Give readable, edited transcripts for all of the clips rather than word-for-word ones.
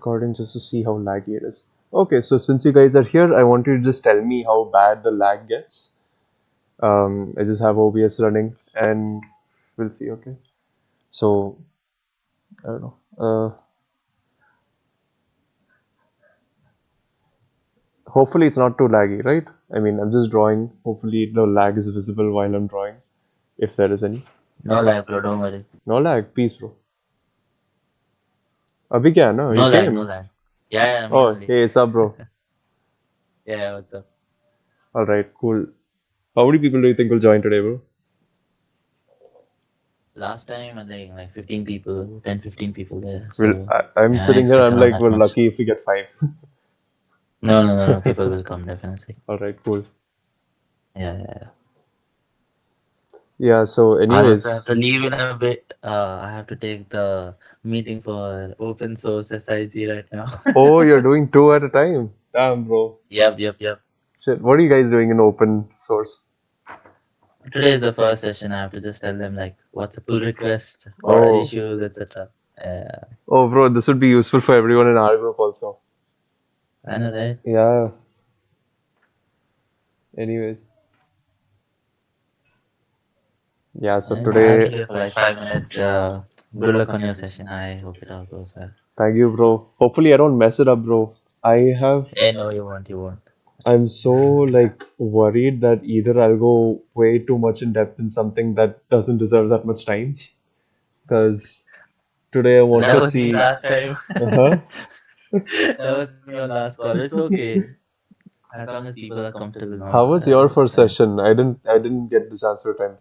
Recording just to see how laggy it is. Okay, so since you guys are here, I want you to just tell me how bad the lag gets. I just have OBS running and we'll see, okay? So, I don't know. Hopefully it's not too laggy, right? I mean, I'm just drawing. Hopefully no lag is visible while I'm drawing, if there is any. No lag, bro. Don't worry. No lag, peace, bro. Abhigyan, no? You No lag, no came? lag. Yeah, me Oh, only. hey, what's up, bro? Yeah, what's up? Alright, cool. How many people do you think will join today, bro? Last time, I think like 15 people, 10, 15 people there. Well, So, I'm yeah, I sitting here, expect I'm around like, that we're much. lucky if we get 5. No. People will come, definitely. Alright, cool. Yeah. Yeah, so I also have to anyways, leave in a bit. I have to take the meeting for open source SIG right now. oh, you're doing 2 at a time. Damn, bro. Yep. Shit, what are you guys doing in open source? Today is the first session. I have to just tell them like what's a pull request, what are Oh, issues, etc. Yeah, oh, bro, this would be useful for everyone in our group also. I know, right? Yeah, anyways. Yeah, so And I'll be today, here for like 5 minutes. Good luck on your session. I hope it all goes well. thank you, bro. Hopefully, I don't mess it up, bro. I have, No, you won't. I'm so like worried that either I'll go way too much in depth in something that doesn't deserve that much time. Because today I want That to was me see. last time. Uh-huh. That was me on last call. It's okay. As long as people are comfortable, no, How was your it's first fine. session? I didn't get the chance to attend.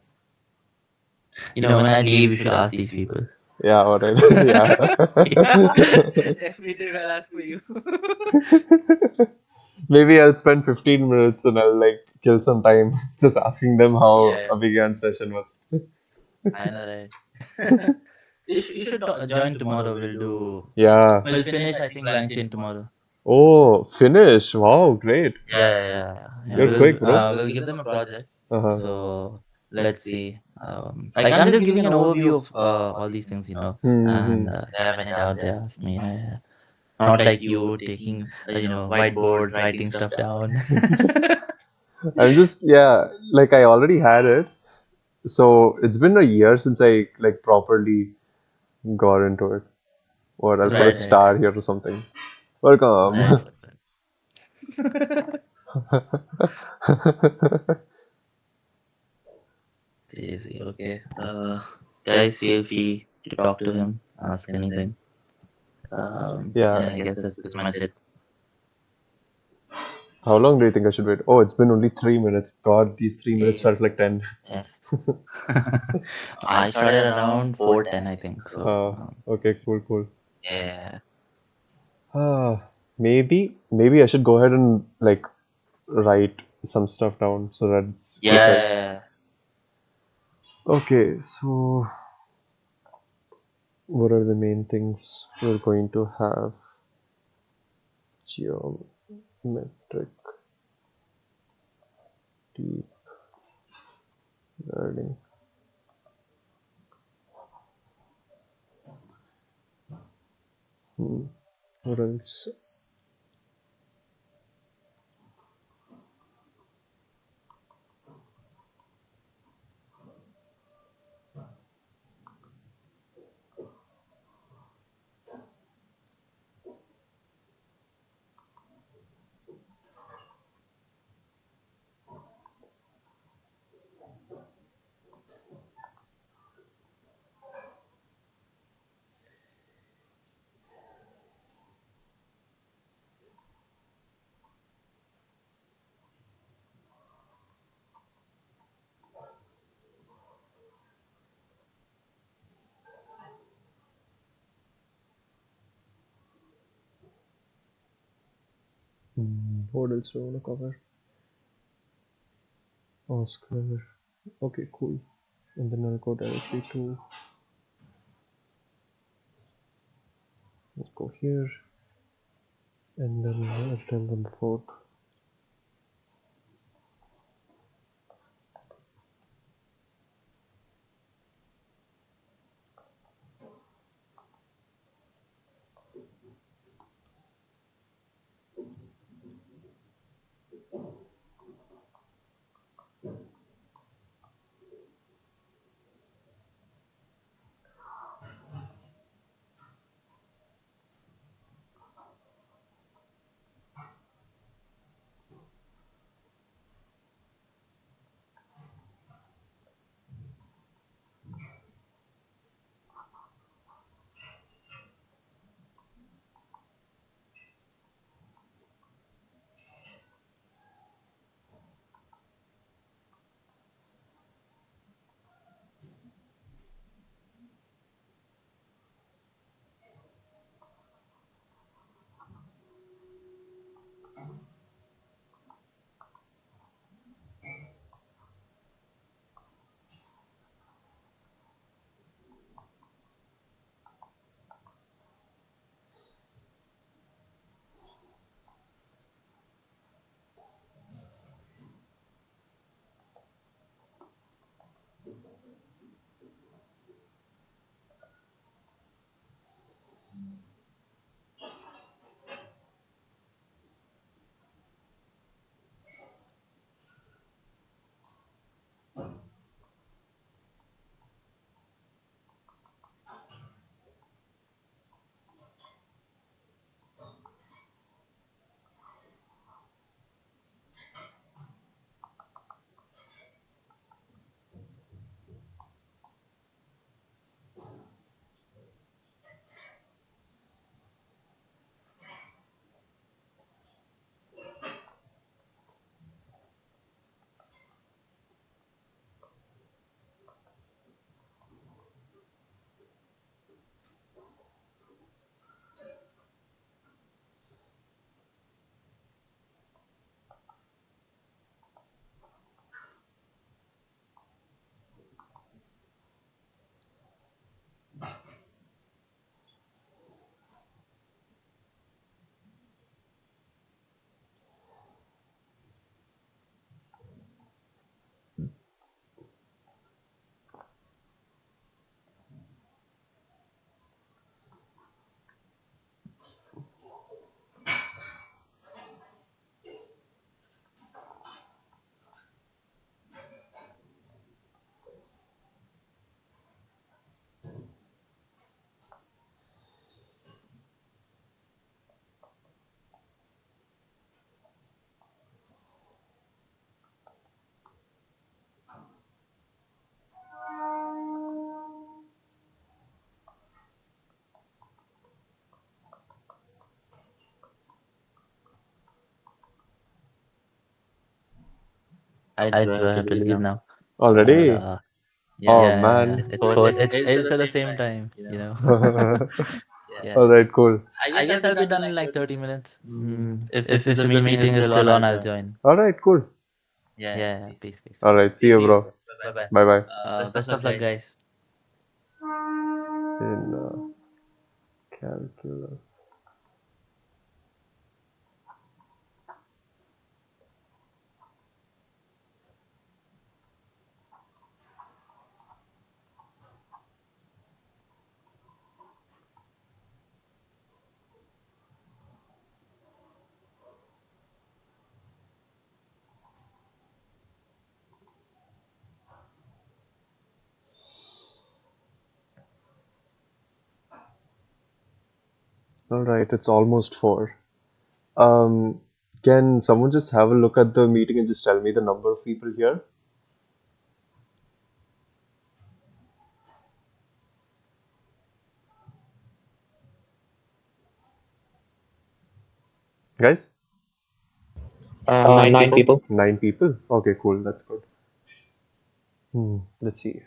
When I leave, you should ask these people. Yeah, alright. Yeah. Yeah, definitely I'll ask for you. Maybe I'll spend 15 minutes and I'll like kill some time just asking them how Yeah, a vegan session was. I know, right? You should join tomorrow. Yeah. We'll finish, I think, LangChain tomorrow. Oh, finish. Wow, great. Yeah. You're quick, bro. We'll give them a project. Uh-huh. So let's see. Like I'm just giving an overview of all these things, Hmm. and if they have any doubt, they ask me. Not like you taking, whiteboard, writing stuff down. I'm just, yeah, like I already had it. So it's been a year since I like properly got into it. Or I'll put a Right. star here or something. Welcome. Right. Easy. Okay. Guys, feel free to talk to him, ask anything. Yeah. Yeah, I guess that's pretty much it. How long do you think I should wait? Oh, it's been only 3 minutes. God, these 3 minutes felt like 10. Yeah. I started around 4:10, I think. So, Okay, cool. yeah. Maybe I should go ahead and like write some stuff down so that it's quicker. Yeah. Okay, so what are the main things we're going to have? Geometric deep learning. What else? What else do I want to cover? Oscar. Okay, cool. And then I'll go directly to, let's go here, and then I'll tell them about. I believe now. But Already? Oh yeah, man. it's fourth. It's at the same time, you know. Yeah. Alright, cool. I guess I'll be done in like 30 minutes. If the meeting is still on, I'll join. Alright, cool. Yeah, peace, peace, peace. Alright, see you, bro. Bye bye. Bye bye. Best of luck, guys. In calculus. Alright, it's almost 4. Um, can someone just have a look at the meeting and just tell me the number of people here? Guys? 9 people. 9 people? Okay, cool. That's good. Let's see.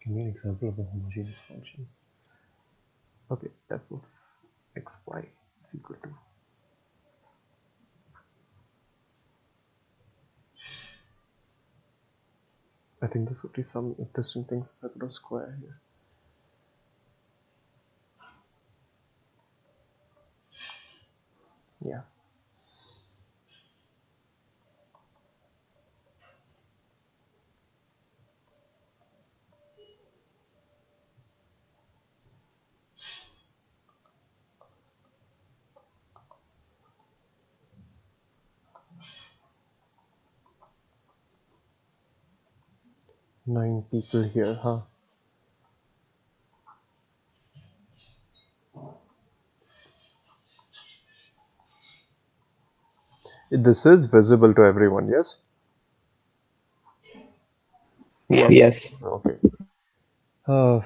Give me an example of a homogeneous function. Okay, f of xy is equal to. I think this would be some interesting things if I put a square here. Yeah. 9 people here, huh? This is visible to everyone, yes? Yes. Okay. Uh,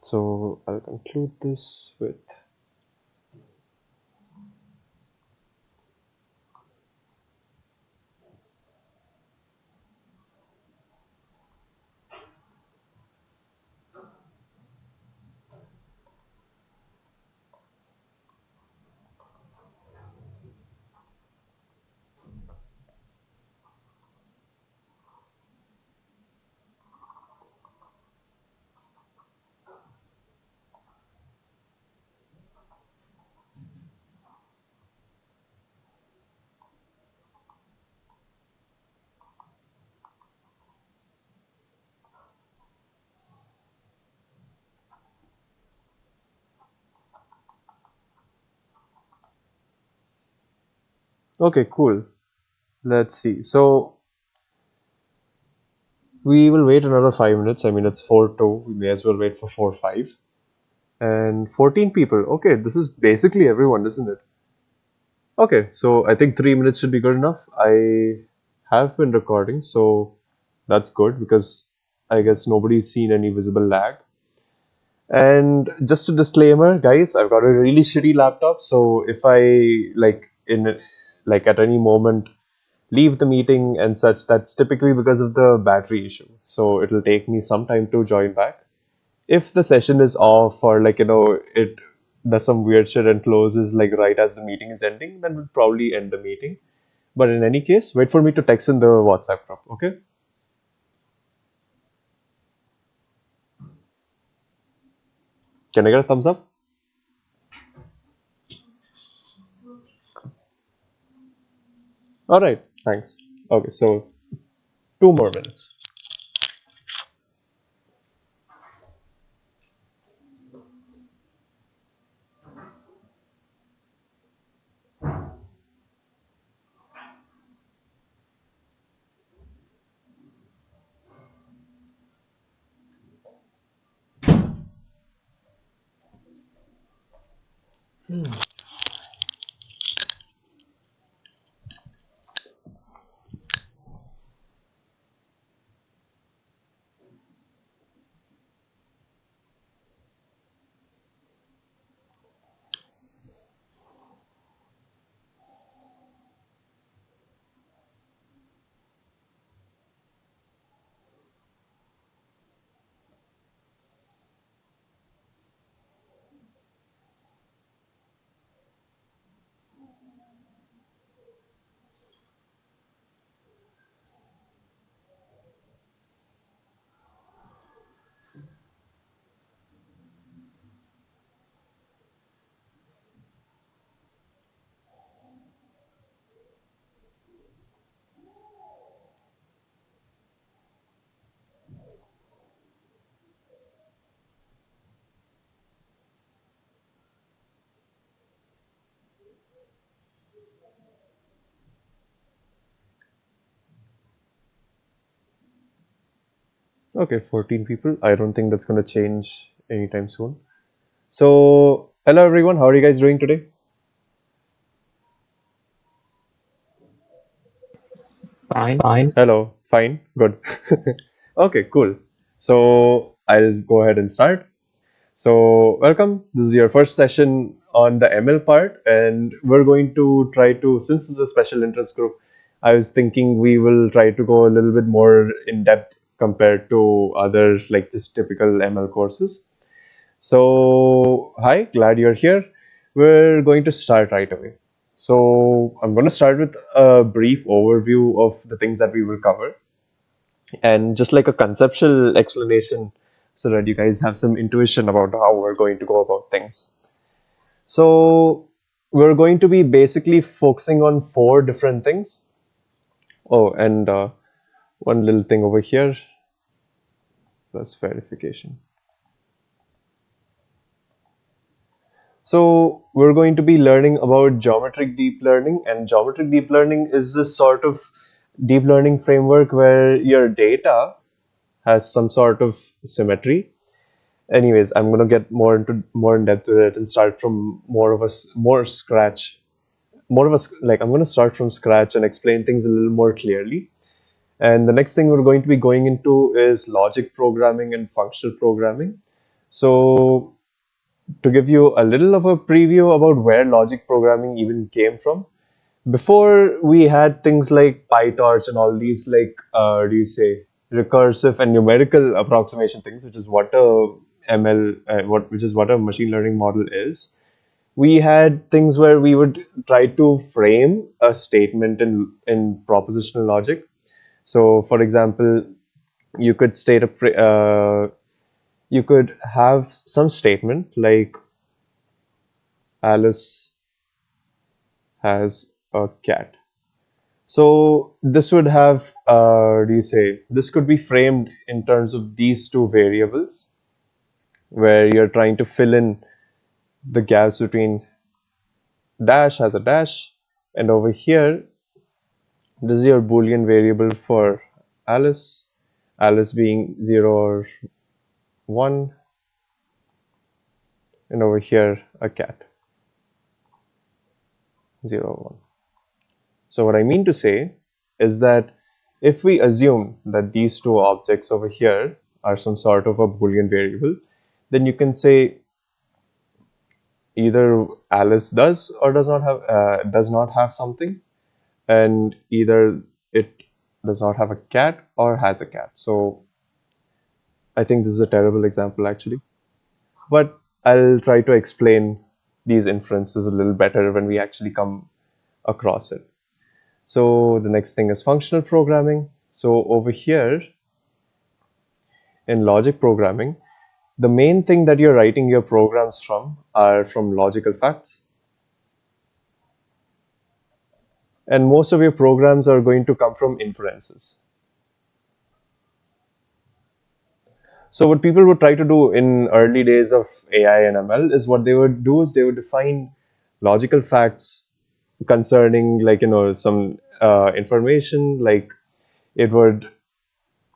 so I'll conclude this with okay, cool. Let's see. So we will wait another 5 minutes. I mean, it's 4:02. We may as well wait for 4:05. And 14 people. Okay, this is basically everyone, isn't it? Okay, so I think 3 minutes should be good enough. I have been recording, so that's good because I guess nobody's seen any visible lag. And just a disclaimer, guys, I've got a really shitty laptop, so if I like at any moment leave the meeting and such, that's typically because of the battery issue. So it'll take me some time to join back. If the session is off or it does some weird shit and closes like right as the meeting is ending, then we'll probably end the meeting. But in any case, wait for me to text in the WhatsApp group, okay? Can I get a thumbs up? All right, thanks. Okay, so 2 more minutes. Okay, 14 people. I don't think that's going to change anytime soon. So, hello everyone. How are you guys doing today? Fine. Hello. Fine. Good. Okay, cool. So, I'll go ahead and start. So, welcome. This is your first session on the ML part, and we're going to try to, since it's a special interest group, I was thinking we will try to go a little bit more in depth compared to other, like just typical ML courses. So, hi, glad you're here. We're going to start right away. So, I'm going to start with a brief overview of the things that we will cover and just like a conceptual explanation so that you guys have some intuition about how we're going to go about things. So, we're going to be basically focusing on four different things. Oh, and one little thing over here plus verification. So we're going to be learning about geometric deep learning, and geometric deep learning is this sort of deep learning framework where your data has some sort of symmetry. Anyways, I'm going to get more in depth with it and start from more of a more scratch, more of a like I'm going to start from scratch and explain things a little more clearly. And the next thing we're going to be going into is logic programming and functional programming. So to give you a little of a preview about where logic programming even came from. Before we had things like PyTorch and all these like do you say recursive and numerical approximation things, which is what a ML which is what a machine learning model is. We had things where we would try to frame a statement in propositional logic. So, for example, you could state you could have some statement like Alice has a cat. So this would have, do you say, this could be framed in terms of these two variables where you're trying to fill in the gaps between dash has a dash, and over here, this is your Boolean variable for Alice, Alice being 0 or 1, and over here, a cat, 0 or 1. So what I mean to say is that if we assume that these two objects over here are some sort of a Boolean variable, then you can say either Alice does or does not have something, and either it does not have a cat or has a cat. So I think this is a terrible example actually, but I'll try to explain these inferences a little better when we actually come across it. So the next thing is functional programming. So over here in logic programming, the main thing that you're writing your programs from are from logical facts. And most of your programs are going to come from inferences. So what people would try to do in early days of AI and ML is what they would do is they would define logical facts concerning like some information, like it would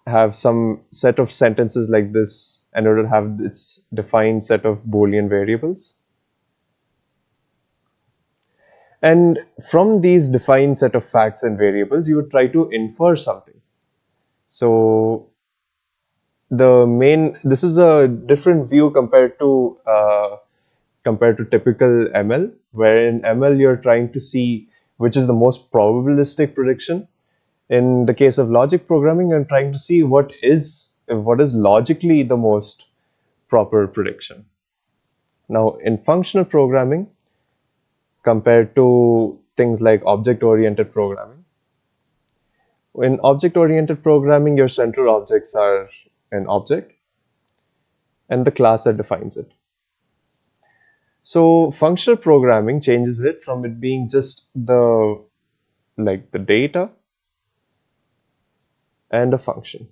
have some set of sentences like this, and it would have its defined set of Boolean variables. And from these defined set of facts and variables, you would try to infer something. So this is a different view compared to typical ML, where in ML you're trying to see which is the most probabilistic prediction. In the case of logic programming, you're trying to see what is logically the most proper prediction. Now, in functional programming, compared to things like object-oriented programming, in object-oriented programming, your central objects are an object and the class that defines it. So functional programming changes it from it being just the data and a function.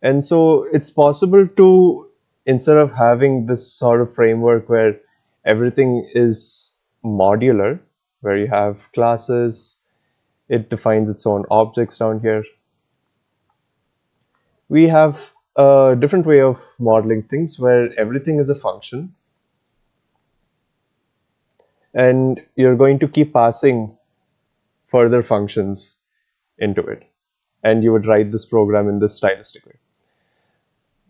And so it's possible to, instead of having this sort of framework where everything is modular, where you have classes, it defines its own objects down here. we have a different way of modeling things where everything is a function, and you're going to keep passing further functions into it, and you would write this program in this stylistic way.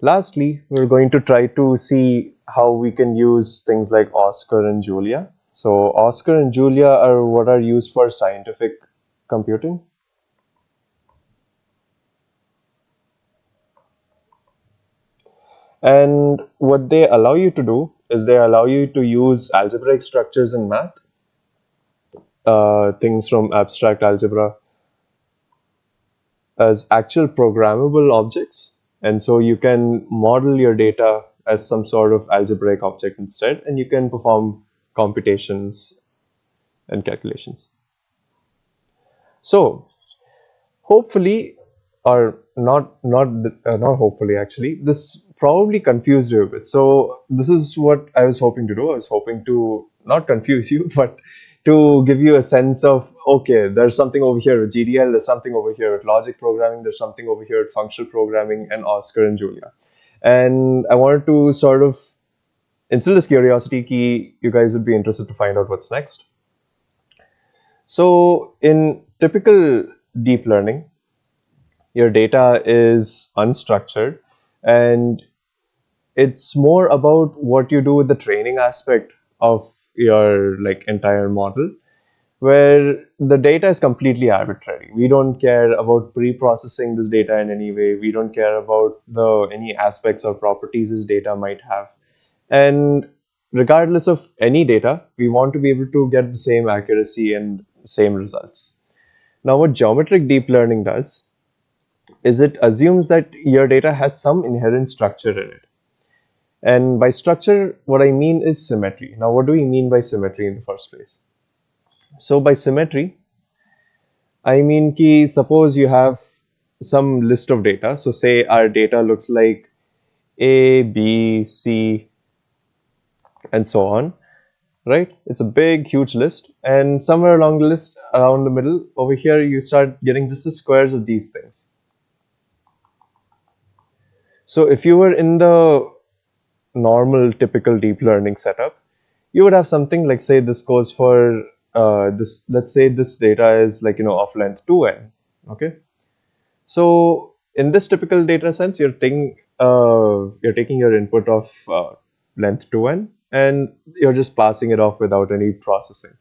Lastly, we're going to try to see how we can use things like Oscar and Julia. So Oscar and Julia are what are used for scientific computing. And what they allow you to do is they allow you to use algebraic structures in math, things from abstract algebra, as actual programmable objects. And so you can model your data as some sort of algebraic object instead, and you can perform computations and calculations. So hopefully, or not hopefully actually, this probably confused you a bit. So this is what I was hoping to do. I was hoping to not confuse you, but to give you a sense of, okay, there's something over here with GDL, there's something over here with logic programming, there's something over here with functional programming, and Oscar and Julia. And I wanted to sort of instill this curiosity key. You guys would be interested to find out what's next. So in typical deep learning, your data is unstructured, and it's more about what you do with the training aspect of your entire model, where the data is completely arbitrary. We don't care about pre-processing this data in any way. We don't care about any aspects or properties this data might have. And regardless of any data, we want to be able to get the same accuracy and same results. Now, what geometric deep learning does is it assumes that your data has some inherent structure in it. And by structure, what I mean is symmetry. Now, what do we mean by symmetry in the first place? So by symmetry, I mean ki suppose you have some list of data. So say our data looks like A, B, C, and so on, right? It's a big, huge list. And somewhere along the list, around the middle, over here, you start getting just the squares of these things. So if you were in the normal, typical deep learning setup, you would have something like, say, this goes for this. Let's say this data is of length 2n. Okay. So in this typical data sense, you're taking your input of length 2n, and you're just passing it off without any processing.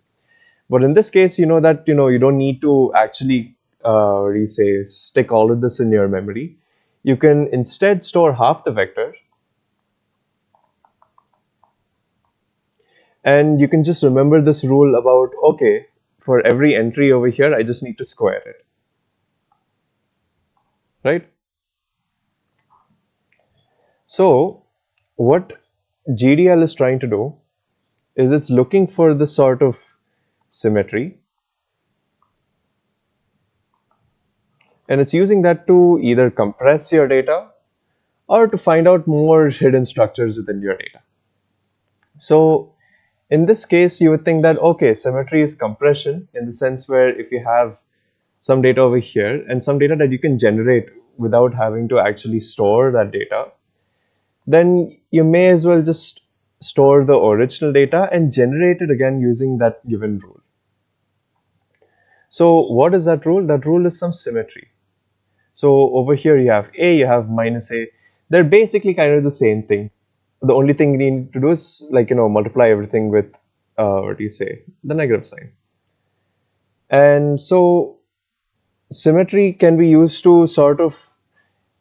But in this case, you know that you don't need to actually stick all of this in your memory. You can instead store half the vector, and you can just remember this rule about, okay, for every entry over here, I just need to square it, right? So what GDL is trying to do is it's looking for this sort of symmetry, and it's using that to either compress your data or to find out more hidden structures within your data. So in this case, you would think that, okay, symmetry is compression in the sense where if you have some data over here and some data that you can generate without having to actually store that data, then you may as well just store the original data and generate it again using that given rule. So what is that rule? That rule is some symmetry. So over here you have A, you have minus A. They're basically kind of the same thing. The only thing you need to do is multiply everything with the negative sign. And so symmetry can be used to sort of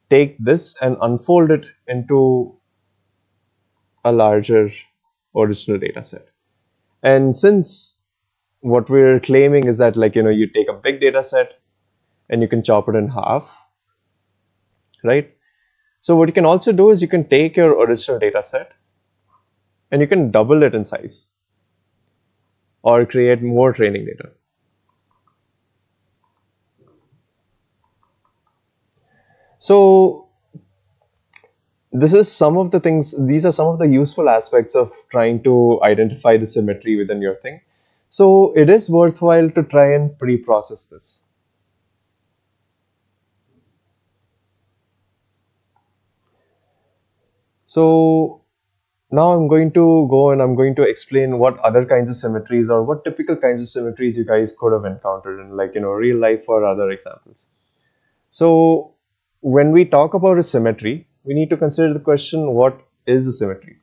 take this and unfold it into a larger original data set. And since what we're claiming is that you take a big data set and you can chop it in half, right? So what you can also do is you can take your original data set and you can double it in size or create more training data. So these are some of the useful aspects of trying to identify the symmetry within your thing. So it is worthwhile to try and pre-process this. So now I'm going to go and I'm going to explain what other kinds of symmetries or what typical kinds of symmetries you guys could have encountered in, like, real life or other examples. So when we talk about a symmetry, we need to consider the question, what is a symmetry?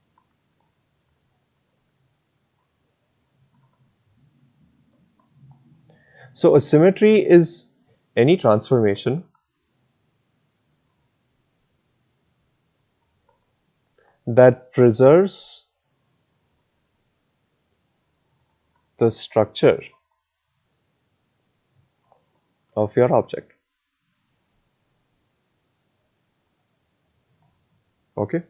So a symmetry is any transformation that preserves the structure of your object. Okay.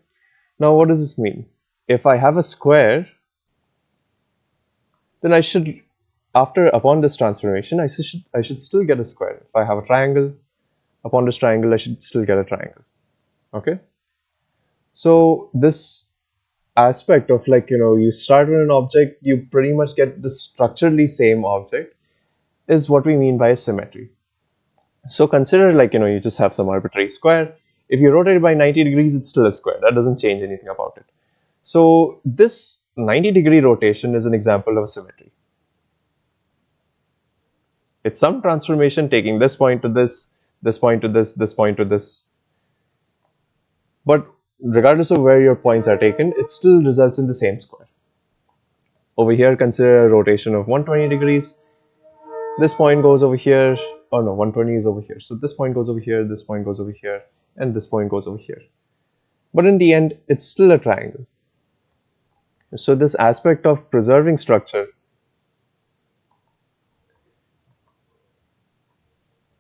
Now what does this mean? If I have a square, then I should, upon this transformation, I should still get a square. If I have a triangle, upon this triangle, I should still get a triangle. Okay. So this aspect of, like, you start with an object, you pretty much get the structurally same object, is what we mean by a symmetry. So consider, like, you just have some arbitrary square. If you rotate it by 90 degrees, it's still a square. That doesn't change anything about it. So this 90-degree rotation is an example of a symmetry. It's some transformation taking this point to this point to this point to this. But regardless of where your points are taken, it still results in the same square. Over here, consider a rotation of 120 degrees. This point goes over here. Oh no, 120 is over here. So this point goes over here, this point goes over here, and this point goes over here. But in the end, it's still a triangle. So this aspect of preserving structure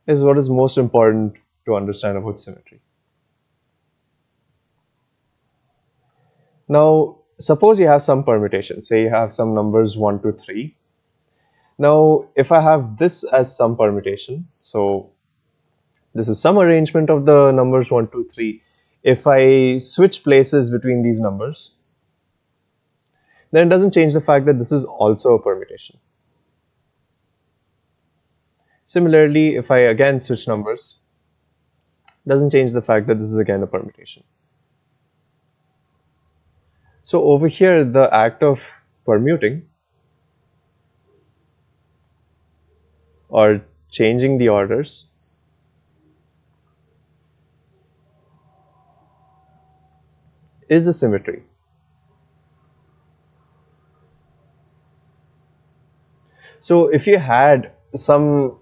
is what is most important to understand about symmetry. Now, suppose you have some permutation. Say you have some numbers 1 to 3. Now, if I have this as some permutation, so this is some arrangement of the numbers 1, 2, 3. If I switch places between these numbers, then it doesn't change the fact that this is also a permutation. Similarly, if I again switch numbers, it doesn't change the fact that this is again a permutation. So over here, the act of permuting or changing the orders is a symmetry. So if you had some,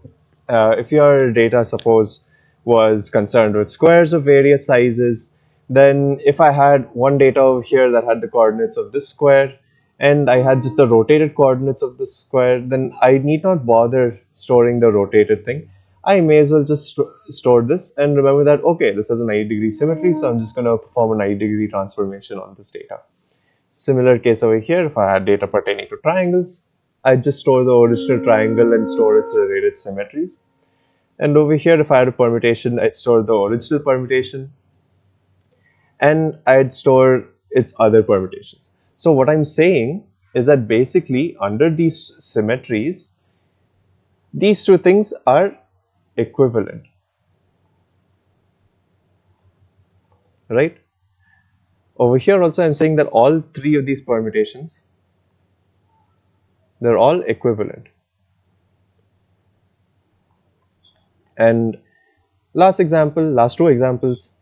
if your data, suppose, was concerned with squares of various sizes, then if I had one data over here that had the coordinates of this square, and I had just the rotated coordinates of this square, then I need not bother storing the rotated thing. I may as well just store this and remember that, okay, this has a 90-degree symmetry, so I'm just going to perform a 90-degree transformation on this data. Similar case over here, if I had data pertaining to triangles, I just store the original triangle and store its related symmetries. And over here, if I had a permutation, I'd store the original permutation and I'd store its other permutations. So what I'm saying is that basically under these symmetries, these two things are equivalent, right? Over here also, I'm saying that all three of these permutations, they're all equivalent. And last two examples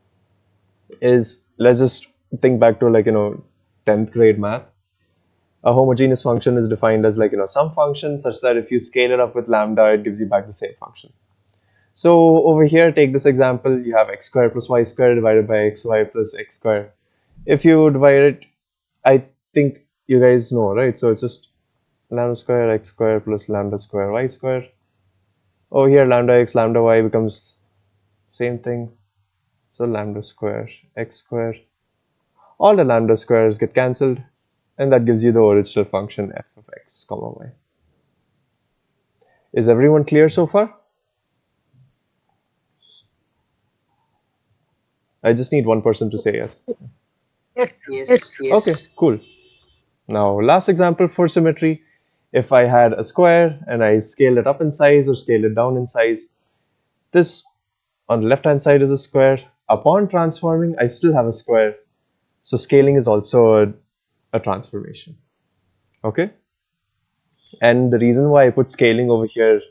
is, let's just think back to, like, 10th grade math. A homogeneous function is defined as, like, some function such that if you scale it up with lambda, it gives you back the same function. So over here, take this example, you have x squared plus y squared divided by xy plus x squared. If you divide it, I think you guys know, right? So it's just lambda square x squared plus lambda square y squared. Over here, lambda x lambda y becomes same thing. So lambda square x square. All the lambda squares get cancelled, and that gives you the original function f of x comma y. Is everyone clear so far? I just need one person to say yes. Yes. Okay, cool. Now, last example for symmetry. If I had a square and I scale it up in size or scale it down in size, this on the left hand side is a square. Upon transforming, I still have a square. So scaling is also a transformation. Okay. And the reason why I put scaling over here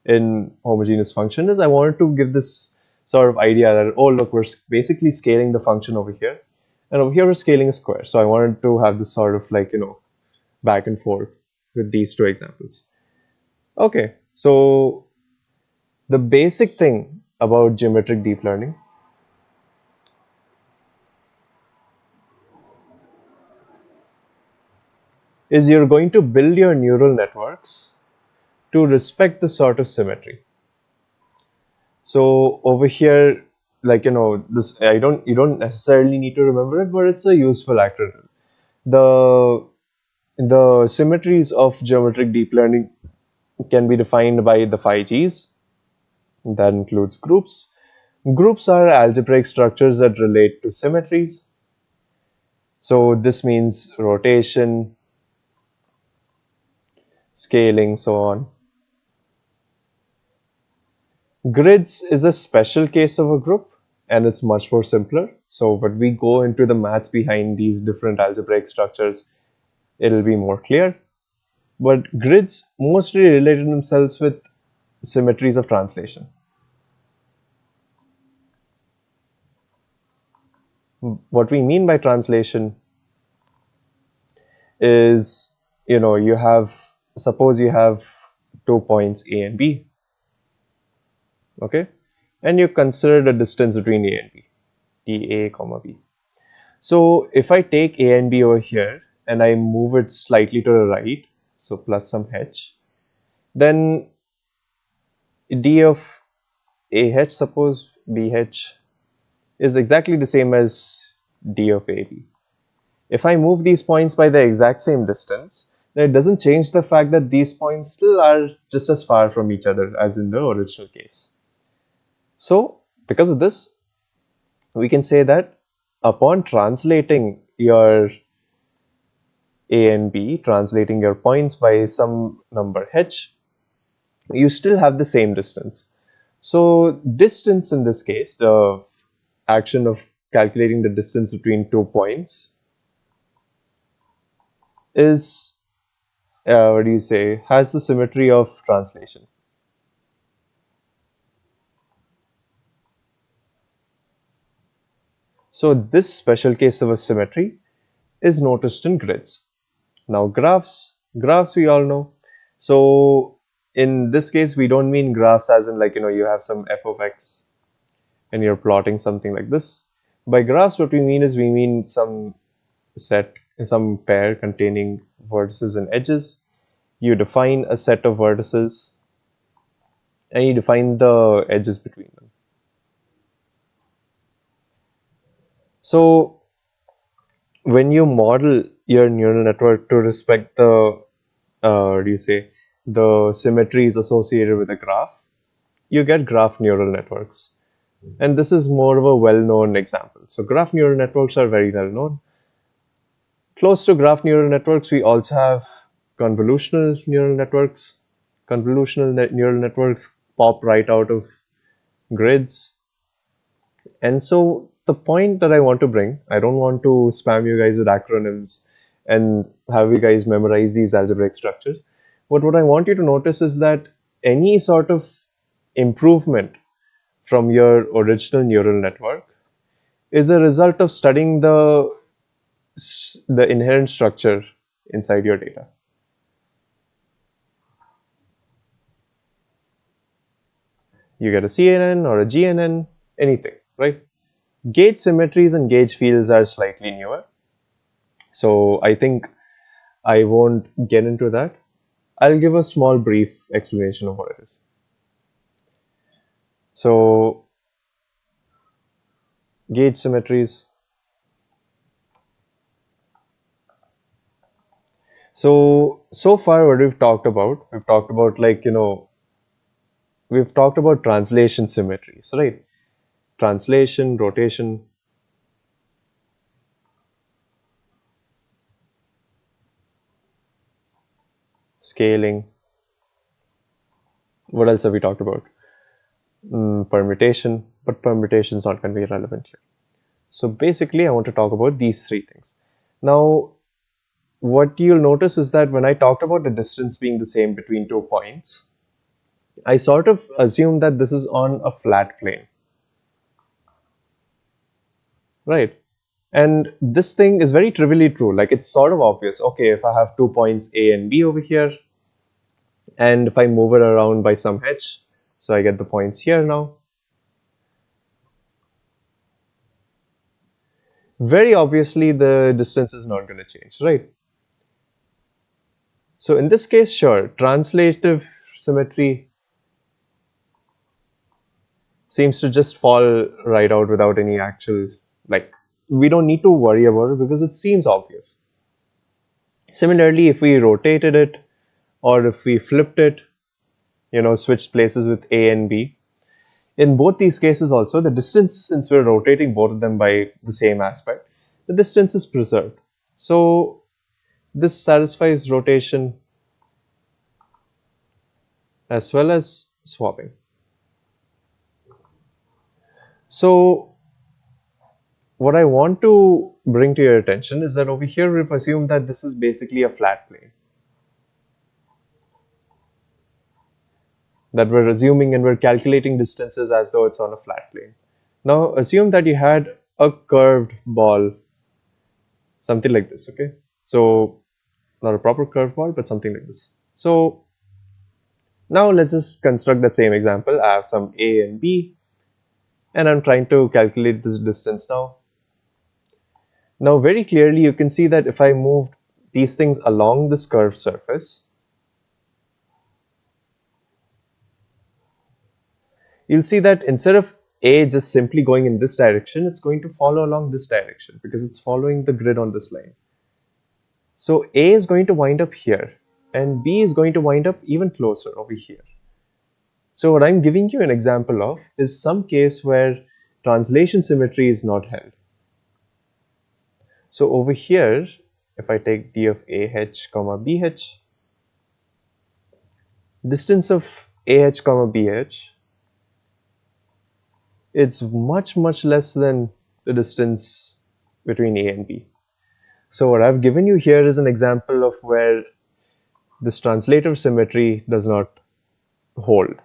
in homogeneous function is I wanted to give this sort of idea that, oh, look, we're basically scaling the function over here. And over here, we're scaling a square. So I wanted to have this sort of like, back and forth with these two examples. Okay, so the basic thing about geometric deep learning is you're going to build your neural networks to respect the sort of symmetry. So over here, like, this, you don't necessarily need to remember it, but it's a useful acronym. The symmetries of geometric deep learning can be defined by the 5Gs. That includes groups. Groups are algebraic structures that relate to symmetries. So this means rotation, scaling, so on. Grids is a special case of a group, and it's much more simpler. So when we go into the maths behind these different algebraic structures, it'll be more clear. But grids mostly related themselves with symmetries of translation. What we mean by translation is, suppose you have 2 points A and B, okay? And you consider the distance between A and B, dA, comma B. So if I take A and B over here and I move it slightly to the right, so plus some h, then d of AH, suppose BH, is exactly the same as d of AB. If I move these points by the exact same distance, then it doesn't change the fact that these points still are just as far from each other as in the original case. So because of this, we can say that upon translating your A and B, translating your points by some number h, you still have the same distance. So distance in this case, the action of calculating the distance between 2 points is, has the symmetry of translation. So this special case of a symmetry is noticed in grids. Now graphs we all know. So in this case, we don't mean graphs as in like, you have some f of x and you're plotting something like this. By graphs, what we mean some pair containing vertices and edges. You define a set of vertices and you define the edges between them. So when you model your neural network to respect the the symmetries associated with a graph, you get graph neural networks. And this is more of a well-known example. So graph neural networks are very well known. Close to graph neural networks, we also have convolutional neural networks. Neural networks pop right out of grids. And so the point that I want to bring, I don't want to spam you guys with acronyms and have you guys memorize these algebraic structures. But what I want you to notice is that any sort of improvement from your original neural network is a result of studying the inherent structure inside your data. You get a CNN or a GNN, anything, right? Gauge symmetries and gauge fields are slightly newer. So I think I won't get into that. I'll give a small brief explanation of what it is. So gauge symmetries. So far what we've talked about like, we've talked about translation symmetries, right? Translation, rotation, scaling. What else have we talked about? Permutation, but permutation is not going to be relevant here. So basically, I want to talk about these three things. Now, what you'll notice is that when I talked about the distance being the same between 2 points, I sort of assume that this is on a flat plane, right? And this thing is very trivially true. Like, it's sort of obvious. Okay, if I have 2 points A and B over here, and if I move it around by some h, so I get the points here now. Very obviously, the distance is not going to change, right? So in this case, sure, translative symmetry seems to just fall right out without any actual, like, we don't need to worry about it because it seems obvious. Similarly, if we rotated it or if we flipped it, switched places with A and B, in both these cases also, the distance, since we're rotating both of them by the same aspect, the distance is preserved. So this satisfies rotation as well as swapping. So what I want to bring to your attention is that over here we've assumed that this is basically a flat plane. That we're assuming, and we're calculating distances as though it's on a flat plane. Now assume that you had a curved ball, something like this, okay? So not a proper curved ball, but something like this. So now let's just construct that same example. I have some A and B, and I'm trying to calculate this distance now. Now very clearly you can see that if I moved these things along this curved surface, you'll see that instead of A just simply going in this direction, it's going to follow along this direction because it's following the grid on this line. So A is going to wind up here and B is going to wind up even closer over here. So what I'm giving you an example of is some case where translation symmetry is not held. So over here, if I take d of AH comma BH, distance of AH comma BH, it's much less than the distance between A and B. So what I've given you here is an example of where this translative symmetry does not hold.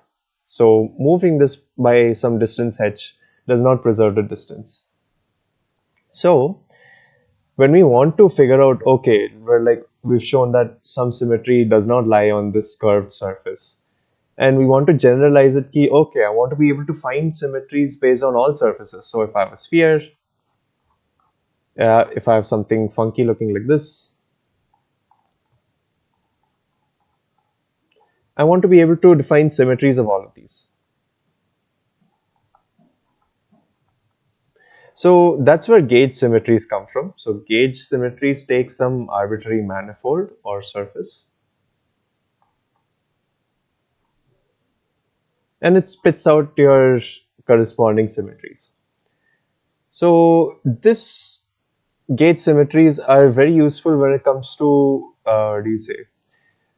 So moving this by some distance h does not preserve the distance. So when we want to figure out, okay, we've shown that some symmetry does not lie on this curved surface, and we want to generalize it, okay, I want to be able to find symmetries based on all surfaces. So if I have a sphere, if I have something funky looking like this, I want to be able to define symmetries of all of these. So that's where gauge symmetries come from. So gauge symmetries take some arbitrary manifold or surface, and it spits out your corresponding symmetries. So this gauge symmetries are very useful when it comes to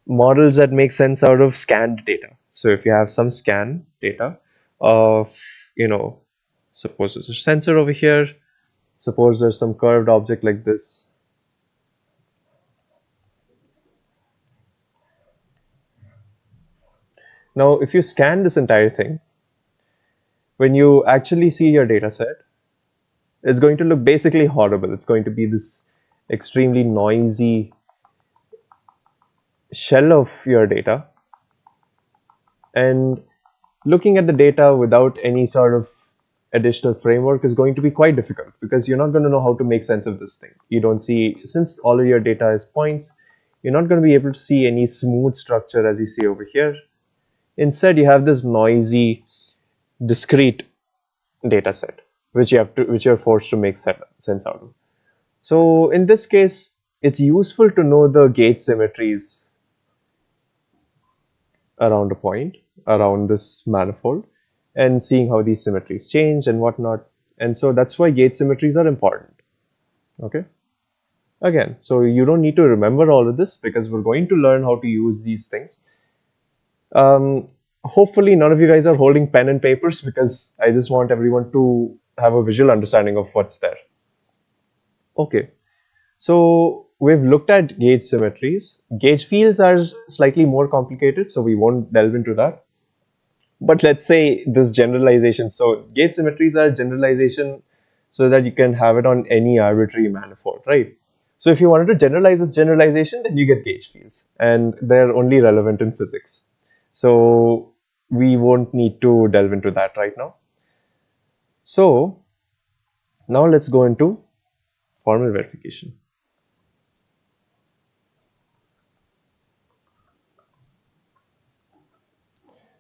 models that make sense out of scanned data. So if you have some scan data of, suppose there's a sensor over here, suppose there's some curved object like this. Now if you scan this entire thing, when you actually see your data set, it's going to look basically horrible. It's going to be this extremely noisy shell of your data, and looking at the data without any sort of additional framework is going to be quite difficult because you're not going to know how to make sense of this thing. You don't see, since all of your data is points, you're not going to be able to see any smooth structure as you see over here. Instead, you have this noisy, discrete data set which you're forced to make sense out of. So in this case, it's useful to know the gauge symmetries around a point, around this manifold, and seeing how these symmetries change and whatnot. And so that's why gauge symmetries are important. Okay. Again, so you don't need to remember all of this because we're going to learn how to use these things. Hopefully none of you guys are holding pen and papers because I just want everyone to have a visual understanding of what's there. Okay, so we've looked at gauge symmetries. Gauge fields are slightly more complicated, so we won't delve into that. But let's say this generalization. So gauge symmetries are generalization so that you can have it on any arbitrary manifold, right? So if you wanted to generalize this generalization, then you get gauge fields, and they're only relevant in physics. So we won't need to delve into that right now. So now let's go into formal verification.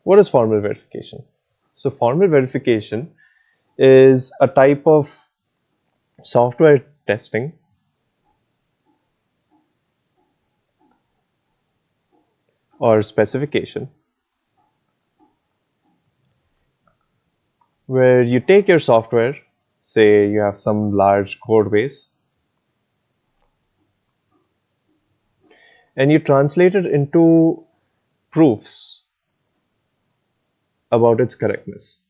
What is formal verification? So formal verification is a type of software testing or specification where you take your software, say you have some large code base, and you translate it into proofs about its correctness.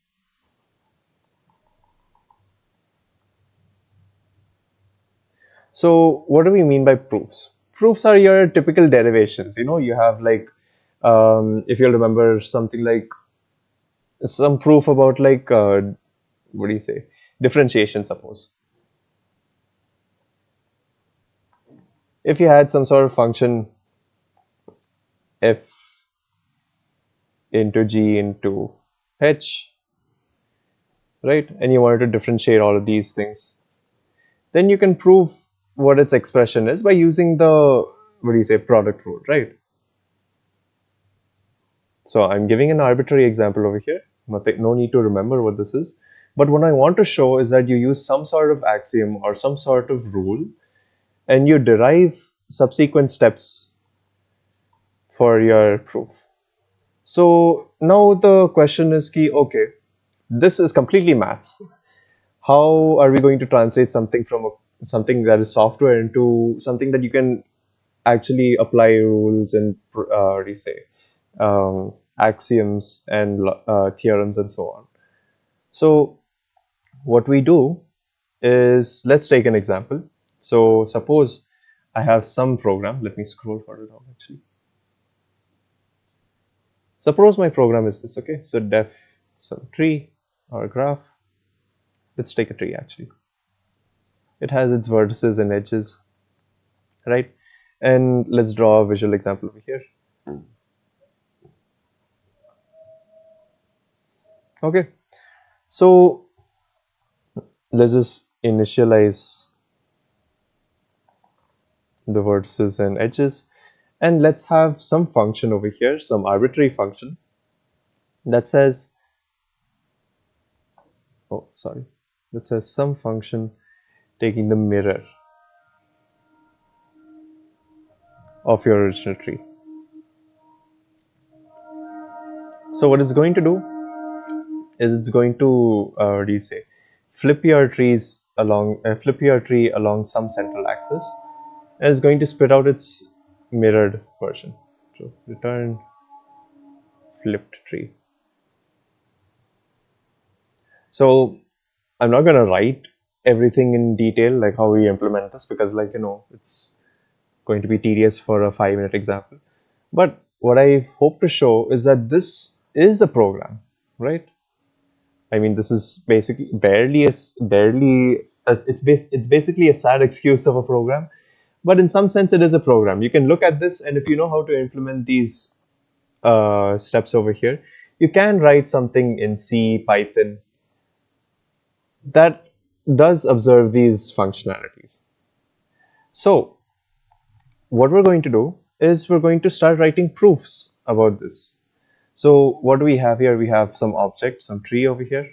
So what do we mean by proofs? Proofs are your typical derivations. You know, you have like, if you'll remember something like some proof about like, what do you say, differentiation, suppose. If you had some sort of function f into g into h, right, and you wanted to differentiate all of these things, then you can prove what its expression is by using the, what do you say, product rule, right? So I'm giving an arbitrary example over here. No need to remember what this is. But what I want to show is that you use some sort of axiom or some sort of rule, and you derive subsequent steps for your proof. So now the question is key, okay, this is completely maths. How are we going to translate something from something that is software into something that you can actually apply rules and what do you say, axioms and theorems and so on? So what we do is, let's take an example. So suppose I have some program. Let me scroll further down actually. Suppose my program is this, okay? So def some tree or graph. Let's take a tree actually. It has its vertices and edges, right? And let's draw a visual example over here. Okay, so let's just initialize the vertices and edges, and let's have some function over here, some arbitrary function that says, oh sorry, that says some function taking the mirror of your original tree. So what it's going to do is it's going to what do you say, flip your tree along some central axis, and it's going to spit out its mirrored version. So return flipped tree. So I'm not going to write everything in detail like how we implement this, because like, you know, it's going to be tedious for a 5-minute example. But what I hope to show is that this is a program, right? I mean, this is basically it's basically a sad excuse of a program, but in some sense it is a program. You can look at this, and if you know how to implement these steps over here, you can write something in C, Python that does observe these functionalities. So what we're going to do is we're going to start writing proofs about this. So what do we have here? We have some object, some tree over here,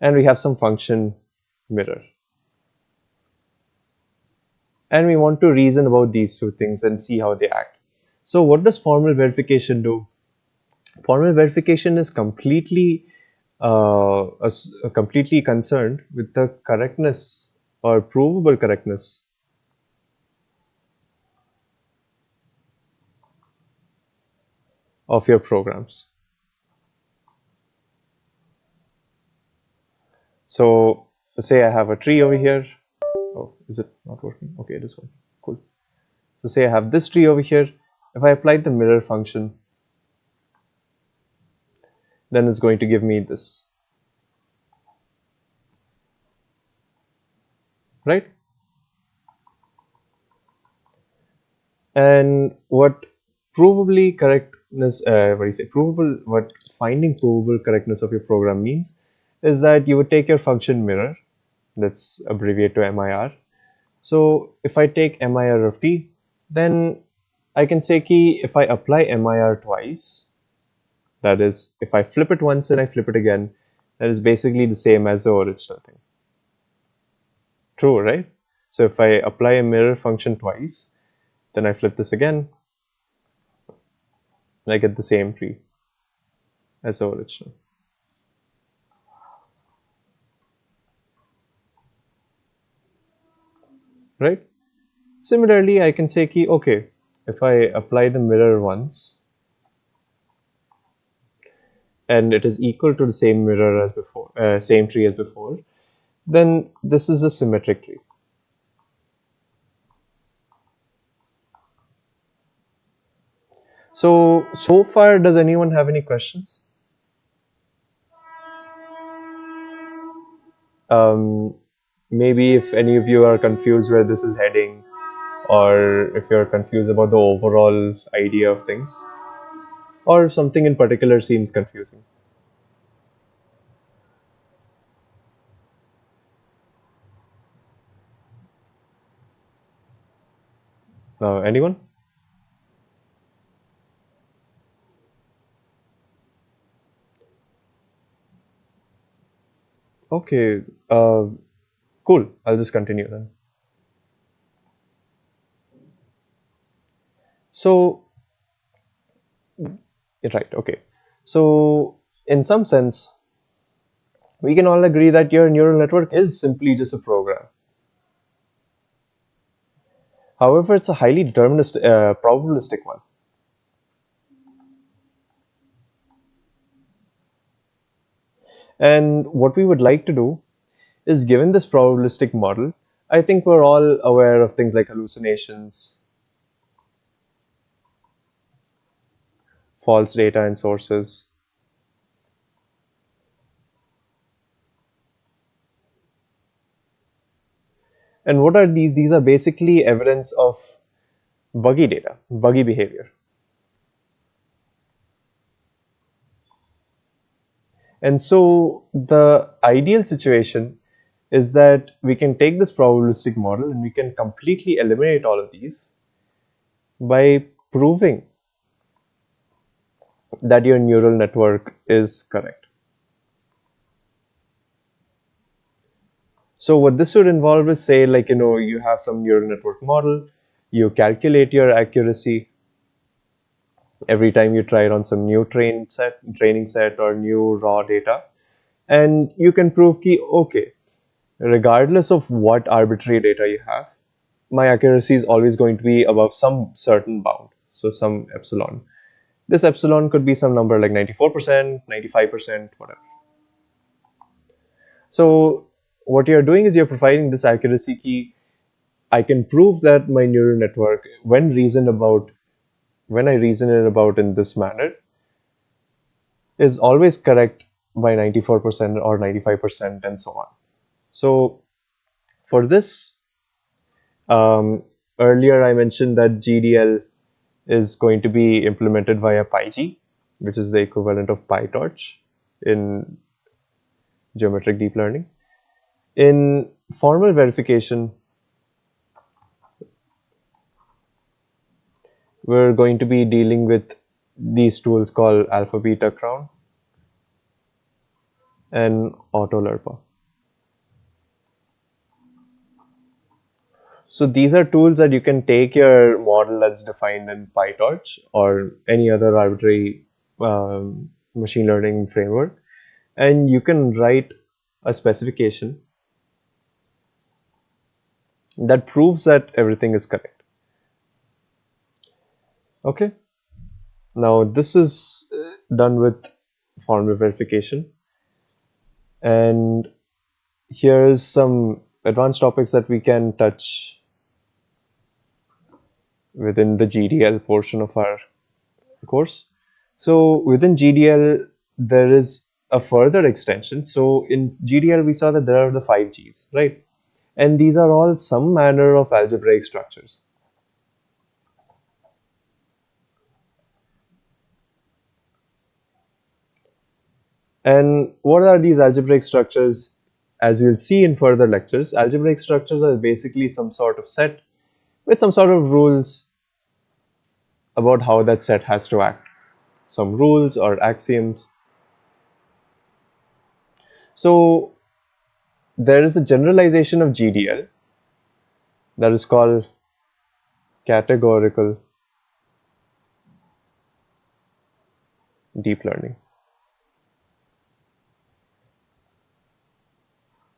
and we have some function mirror. And we want to reason about these two things and see how they act. So what does formal verification do? Formal verification is completely completely concerned with the correctness or provable correctness of your programs. So say I have a tree over here. Oh, is it not working? Okay, it is working. Cool. So say I have this tree over here. If I apply the mirror function, then it's going to give me this, right? And what provably correctness, what do you say, provable, what finding provable correctness of your program means is that you would take your function mirror, that's abbreviated to MIR. So if I take MIR of t, then I can say key if I apply MIR twice, that is, if I flip it once and I flip it again, that is basically the same as the original thing. True, right? So if I apply a mirror function twice, then I flip this again, I get the same tree as the original. Right? Similarly, I can say key, okay, if I apply the mirror once and it is equal to the same mirror as before, same tree as before, then this is a symmetric tree. So far, does anyone have any questions? Maybe if any of you are confused where this is heading, or if you're confused about the overall idea of things, or if something in particular seems confusing. Anyone? Okay, cool. I'll just continue then. So, right, okay. So, in some sense, we can all agree that your neural network is simply just a program. However, it's a highly deterministic, probabilistic one. And what we would like to do is, given this probabilistic model, I think we're all aware of things like hallucinations, false data and sources. And what are these? These are basically evidence of buggy data, buggy behavior. And so the ideal situation is that we can take this probabilistic model and we can completely eliminate all of these by proving that your neural network is correct. So what this would involve is, say, like, you have some neural network model, you calculate your accuracy every time you try it on some new training set or new raw data, and you can prove key, okay, regardless of what arbitrary data you have, my accuracy is always going to be above some certain bound, so some epsilon. This epsilon could be some number like 94%, 95%, whatever. So what you're doing is you're providing this accuracy key. I can prove that my neural network, when I reason it about in this manner, is always correct by 94% or 95% and so on. So for this, earlier I mentioned that GDL is going to be implemented via PyG, which is the equivalent of PyTorch in geometric deep learning. In formal verification, we're going to be dealing with these tools called Alpha Beta Crown and AutoLERPA. So these are tools that you can take your model that's defined in PyTorch or any other arbitrary machine learning framework, and you can write a specification that proves that everything is correct. Okay. Now this is done with formal verification, and here's some advanced topics that we can touch within the GDL portion of our course. So within GDL, there is a further extension. So in GDL, we saw that there are the 5Gs, right? And these are all some manner of algebraic structures. And what are these algebraic structures? As you'll see in further lectures, algebraic structures are basically some sort of set with some sort of rules about how that set has to act. Some rules or axioms. So there is a generalization of GDL that is called categorical deep learning.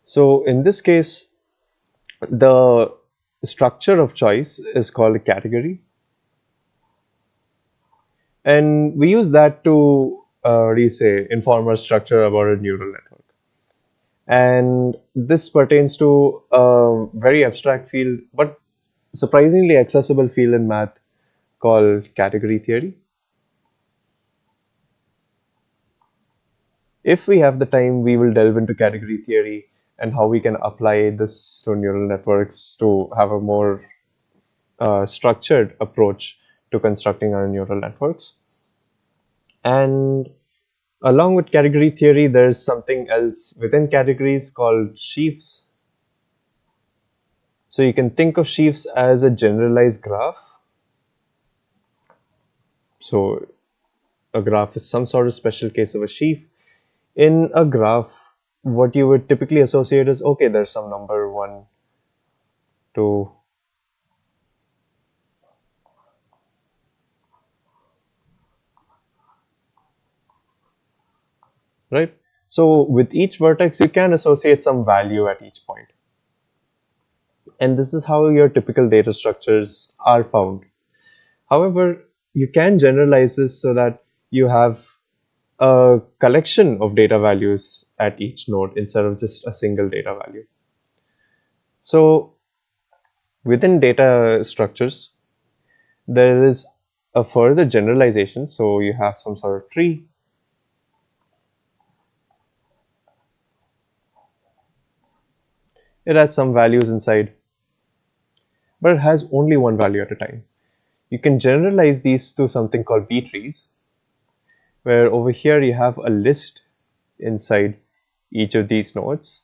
So in this case, the structure of choice is called a category. And we use that to, inform our structure about a neural network. And this pertains to a very abstract field, but surprisingly accessible field in math called category theory. If we have the time, we will delve into category theory and how we can apply this to neural networks to have a more structured approach to constructing our neural networks. And along with category theory, there's something else within categories called sheaves. So you can think of sheaves as a generalized graph. So a graph is some sort of special case of a sheaf. In a graph, what you would typically associate is, okay, there's some number 1, 2, right? So with each vertex, you can associate some value at each point. And this is how your typical data structures are found. However, you can generalize this so that you have a collection of data values at each node instead of just a single data value. So within data structures, there is a further generalization. So you have some sort of tree. It has some values inside, but it has only one value at a time. You can generalize these to something called B trees, where over here you have a list inside each of these nodes.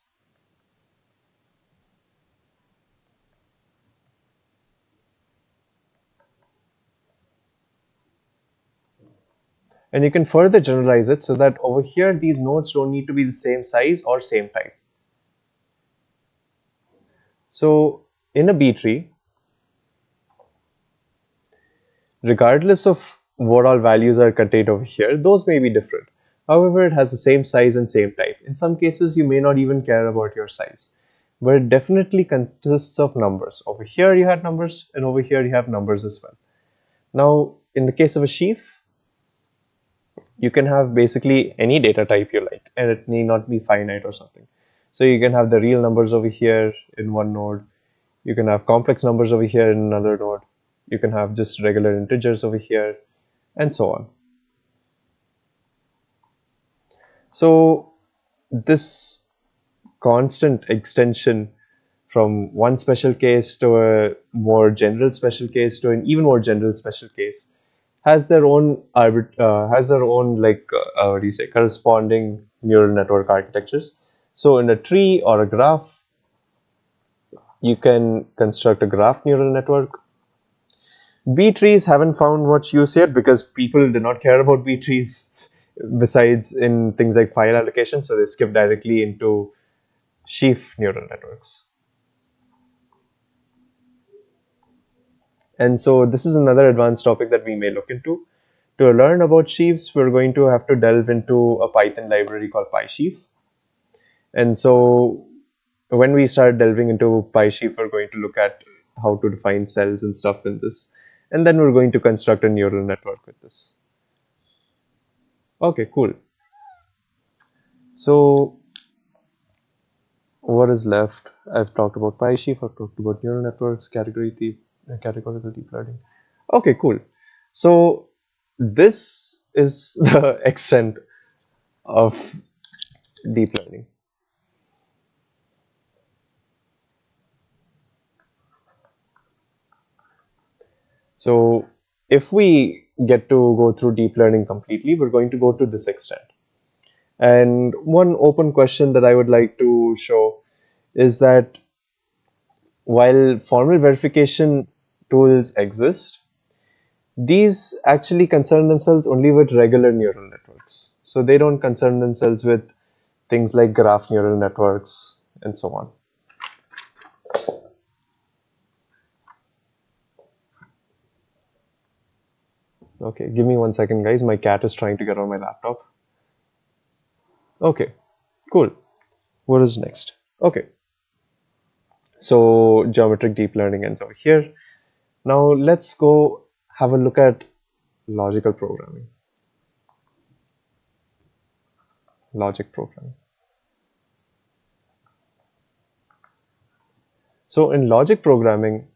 And you can further generalize it so that over here these nodes don't need to be the same size or same type. So in a B tree, regardless of what all values are contained over here, those may be different. However, it has the same size and same type. In some cases, you may not even care about your size, but it definitely consists of numbers. Over here you had numbers, and over here you have numbers as well. Now, in the case of a sheaf, you can have basically any data type you like, and it need not be finite or something. So you can have the real numbers over here in one node. You can have complex numbers over here in another node. You can have just regular integers over here, and so on. So this constant extension from one special case to a more general special case to an even more general special case has their own corresponding neural network architectures. So in a tree or a graph, you can construct a graph neural network. B trees haven't found much use yet because people do not care about B trees besides in things like file allocation, so they skip directly into sheaf neural networks. And so this is another advanced topic that we may look into. To learn about sheaves, we're going to have to delve into a Python library called PySheaf. And so when we start delving into PySheaf, we're going to look at how to define cells and stuff in this. And then we're going to construct a neural network with this. Okay, cool. So What is left? I've talked about PySheaf, I've talked about neural networks, categorical deep learning. Okay, cool. So this is the extent of deep learning. So if we get to go through deep learning completely, we're going to go to this extent. And one open question that I would like to show is that while formal verification tools exist, these actually concern themselves only with regular neural networks. So they don't concern themselves with things like graph neural networks and so on. Okay, give me 1 second, guys. My cat is trying to get on my laptop. Okay, cool. What is next? Okay, so geometric deep learning ends over here. Now let's go have a look at logical programming. Logic programming. So in logic programming,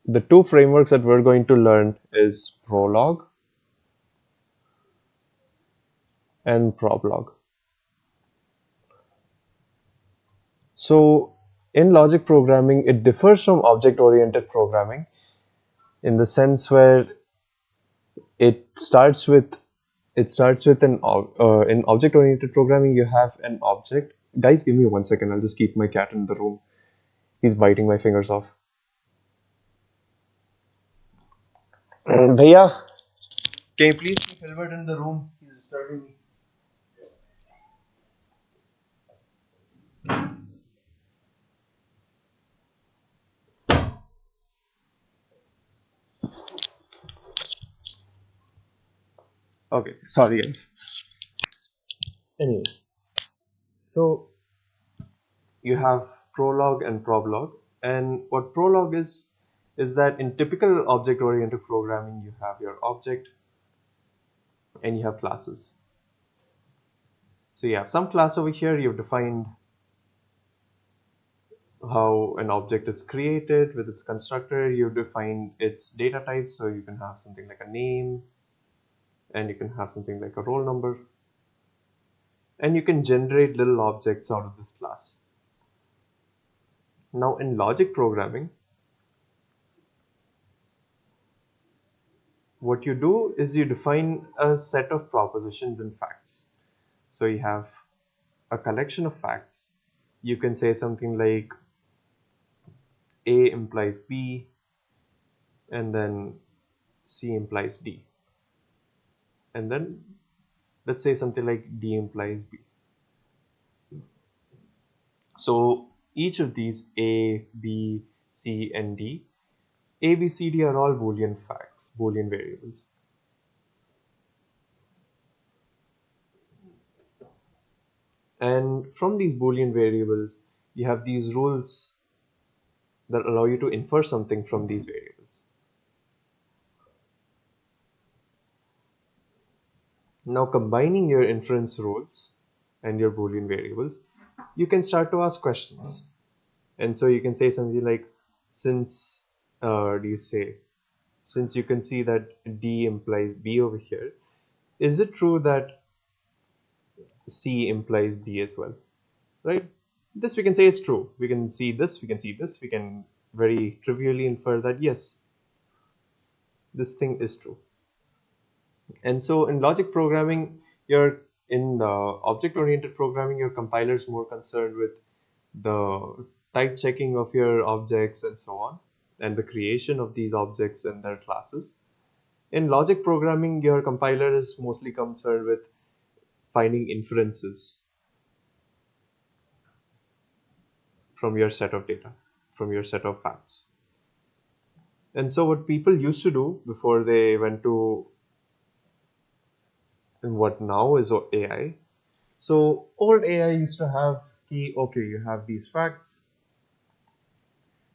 the two frameworks that we're going to learn is Prolog and Problog. So in logic programming, it differs from object-oriented programming in the sense where it starts with an in object-oriented programming you have an object. Guys, give me 1 second. I'll just keep my cat in the room. He's biting my fingers off. Bhaiya, can you please keep Hilbert in the room? He's disturbing me. Okay, sorry guys. Anyways, so you have Prolog and Problog, and what Prolog is that in typical object-oriented programming, you have your object and you have classes. So you have some class over here. You've defined how an object is created with its constructor. You've defined its data type, so you can have something like a name, and you can have something like a roll number, and you can generate little objects out of this class. Now in logic programming, what you do is you define a set of propositions and facts. So you have a collection of facts. You can say something like A implies B, and then C implies D. And then let's say something like D implies B. So each of these A, B, C, and D, A, B, C, D are all Boolean facts, Boolean variables. And from these Boolean variables, you have these rules that allow you to infer something from these variables. Now combining your inference rules and your Boolean variables, you can start to ask questions. And so you can say something like, since since you can see that D implies B over here, is it true that C implies B as well? Right? This we can say is true. We can see this, we can see this, we can very trivially infer that yes, this thing is true. And so in logic programming, in the object-oriented programming, your compiler is more concerned with the type checking of your objects and so on, and the creation of these objects and their classes. In logic programming, your compiler is mostly concerned with finding inferences from your set of data, from your set of facts. And so what people used to do before they went to what now is AI. So old AI used to have okay, you have these facts.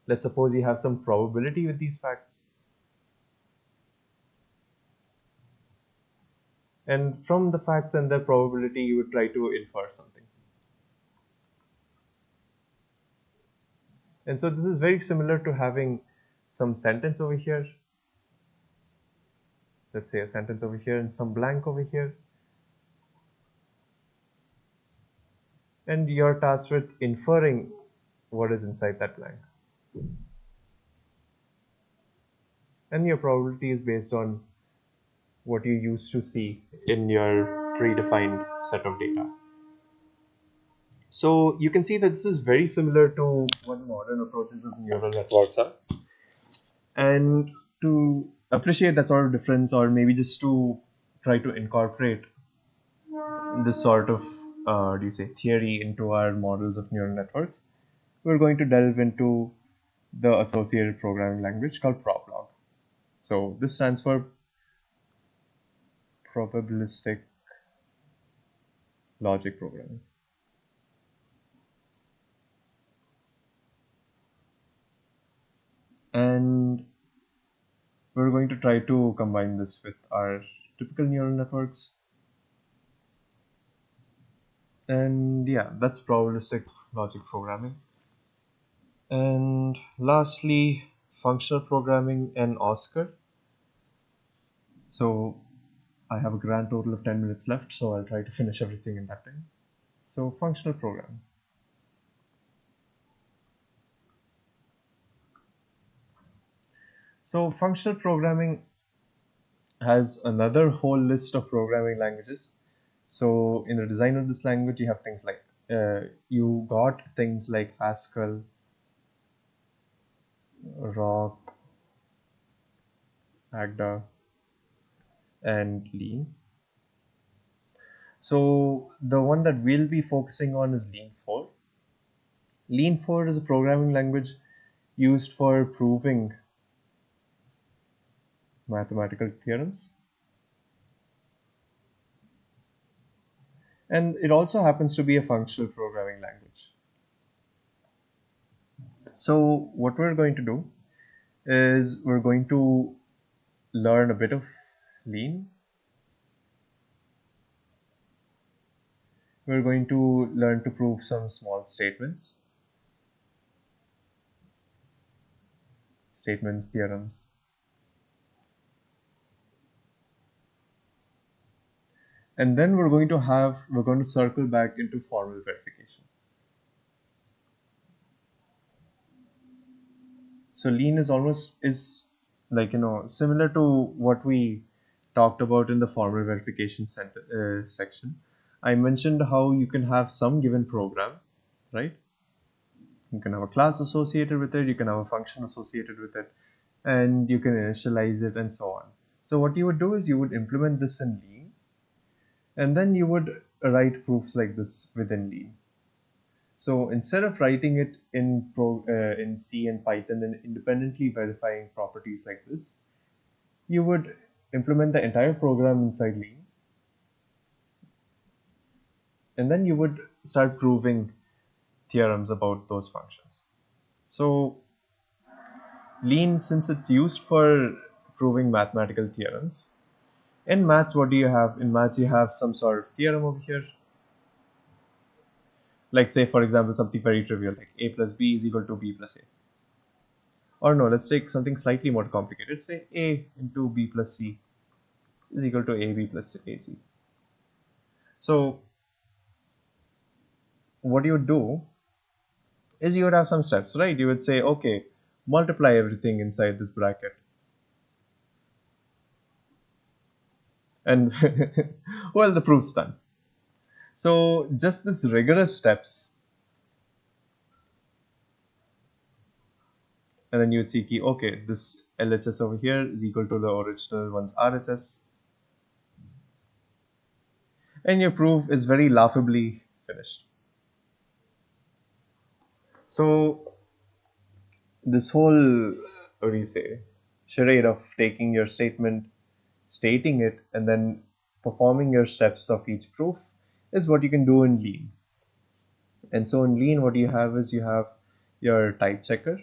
Let's suppose you have some probability with these facts. And from the facts and their probability, you would try to infer something. And so this is very similar to having some sentence over here. Let's say a sentence over here and some blank over here. And you're tasked with inferring what is inside that blank. And your probability is based on what you used to see in your predefined set of data. So you can see that this is very similar to what modern approaches of neural networks are. And to appreciate that sort of difference, or maybe just to try to incorporate this sort of theory into our models of neural networks, we're going to delve into the associated programming language called proplog. So this stands for probabilistic logic programming. And we're going to try to combine this with our typical neural networks. And yeah, that's probabilistic logic programming. And lastly, functional programming and Oscar. So I have a grand total of 10 minutes left, so I'll try to finish everything in that time. So functional programming. So functional programming has another whole list of programming languages. So in the design of this language, you have things like you got things like Haskell, Rock, Agda, and Lean. So the one that we'll be focusing on is Lean 4. Lean 4 is a programming language used for proving mathematical theorems. And it also happens to be a functional programming language. So what we're going to do is we're going to learn a bit of Lean. We're going to learn to prove some small statements, theorems. And then we're going to circle back into formal verification. So Lean is like, similar to what we talked about in the formal verification section. I mentioned how you can have some given program, right? You can have a class associated with it, you can have a function associated with it, and you can initialize it and so on. So what you would do is you would implement this in Lean, and then you would write proofs like this within Lean. So instead of writing it in C and Python and independently verifying properties like this, you would implement the entire program inside Lean, and then you would start proving theorems about those functions. So Lean, since it's used for proving mathematical theorems, in maths, what do you have? In maths, you have some sort of theorem over here. Like, say, for example, something very trivial, like a plus b is equal to b plus a. Or no, let's take something slightly more complicated. Say a into b plus c is equal to ab plus ac. So what you would do is you would have some steps, right? You would say, okay, multiply everything inside this bracket. And well, the proof's done. So just this rigorous steps, and then you would see, okay, this LHS over here is equal to the original one's RHS, and your proof is very laughably finished. So this whole, what do you say, charade of taking your statement, stating it, and then performing your steps of each proof is what you can do in Lean. And so in Lean, what you have is you have your type checker.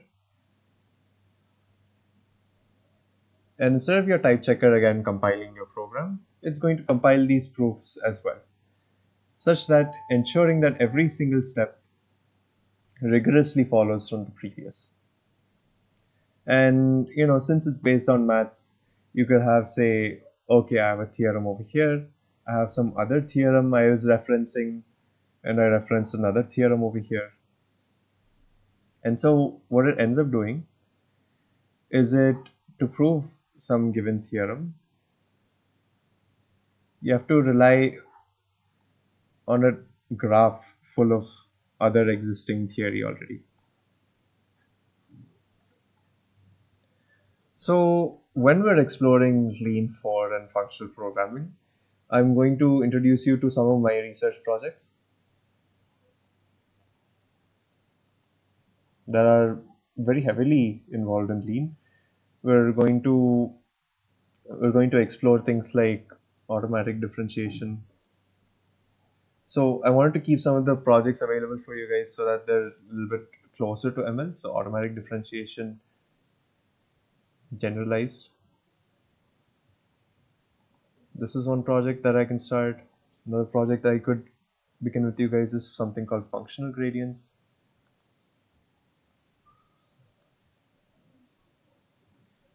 And instead of your type checker again compiling your program, it's going to compile these proofs as well, such that ensuring that every single step rigorously follows from the previous. And since it's based on maths, you could have, say, okay, I have a theorem over here, I have some other theorem I was referencing, and I referenced another theorem over here. And so what it ends up doing is, it to prove some given theorem, you have to rely on a graph full of other existing theory already. So when we're exploring Lean 4 and functional programming, I'm going to introduce you to some of my research projects that are very heavily involved in Lean. We're going to explore things like automatic differentiation. So I wanted to keep some of the projects available for you guys so that they're a little bit closer to ML. So automatic differentiation, generalized. This is one project that I can start. Another project I could begin with you guys is something called functional gradients.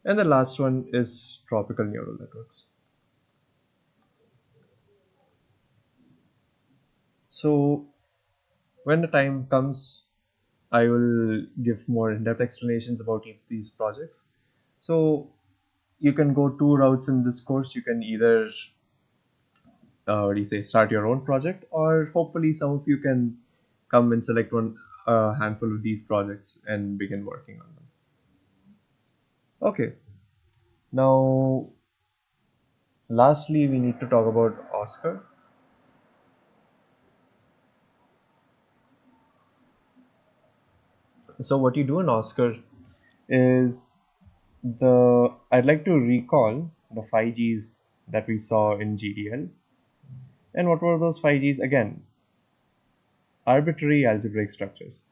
And the last one is tropical neural networks. So when the time comes, I will give more in-depth explanations about each of these projects. So you can go two routes in this course. You can either start your own project, or hopefully some of you can come and select a handful of these projects and begin working on them. Okay, now lastly we need to talk about Oscar. So what you do in Oscar is, I'd like to recall the 5Gs that we saw in GDL. And what were those 5Gs again? Arbitrary algebraic structures.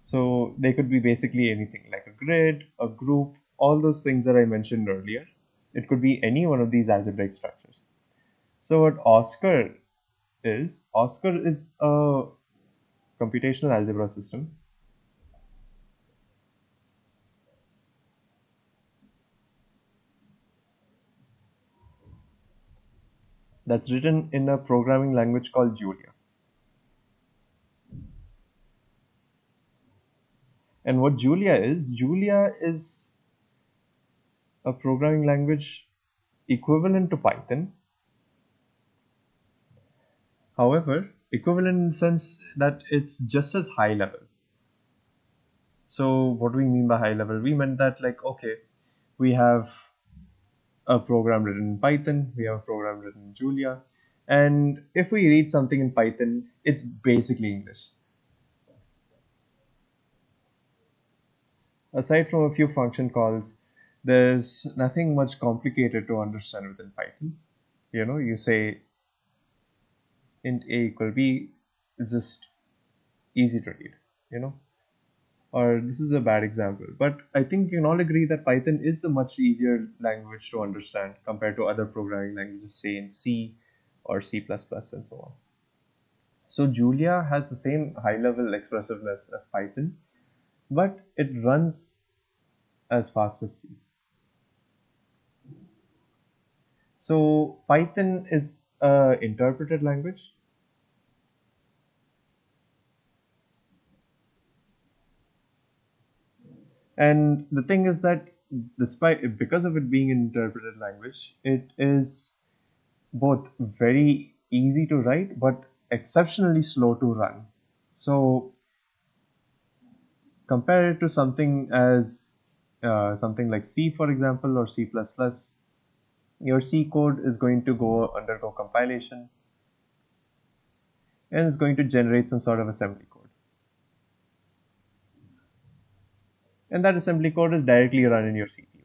So they could be basically anything, like a grid, a group, all those things that I mentioned earlier. It could be any one of these algebraic structures. So what Oscar is a computational algebra system that's written in a programming language called Julia. And what Julia is a programming language equivalent to Python. However, equivalent in the sense that it's just as high level. So what do we mean by high level? We meant that, like, okay, we have a program written in Python, we have a program written in Julia, and if we read something in Python, it's basically English. Aside from a few function calls, there's nothing much complicated to understand within Python. You say int a equal b, it's just easy to read, or this is a bad example, but I think you can all agree that Python is a much easier language to understand compared to other programming languages, say in C or C++ and so on. So Julia has the same high level expressiveness as Python, but it runs as fast as C. So Python is an interpreted language. And the thing is that because of it being an interpreted language, it is both very easy to write but exceptionally slow to run. So compare it to something something like C, for example, or C++. Your C code is going to undergo compilation and is going to generate some sort of assembly code. And that assembly code is directly run in your CPU.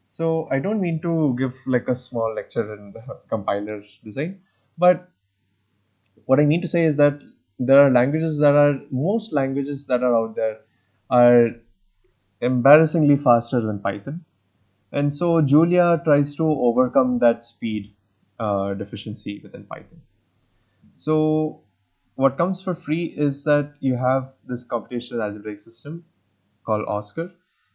So I don't mean to give like a small lecture in the compiler design, but what I mean to say is that most languages that are out there are embarrassingly faster than Python. And so Julia tries to overcome that speed deficiency within Python. So what comes for free is that you have this computational algebraic system called Oscar.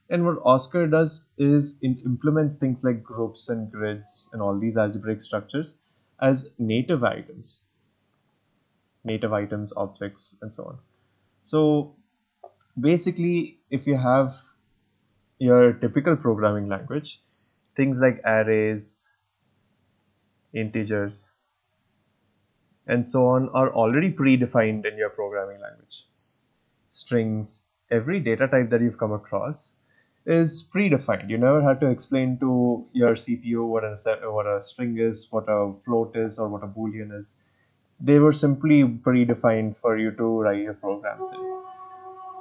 And what Oscar does is it implements things like groups and grids and all these algebraic structures as native items, objects, and so on. So basically, if you have your typical programming language, things like arrays, integers, and so on are already predefined in your programming language. Strings, every data type that you've come across is predefined. You never had to explain to your CPU what a string is, what a float is, or what a boolean is. They were simply predefined for you to write your programs in.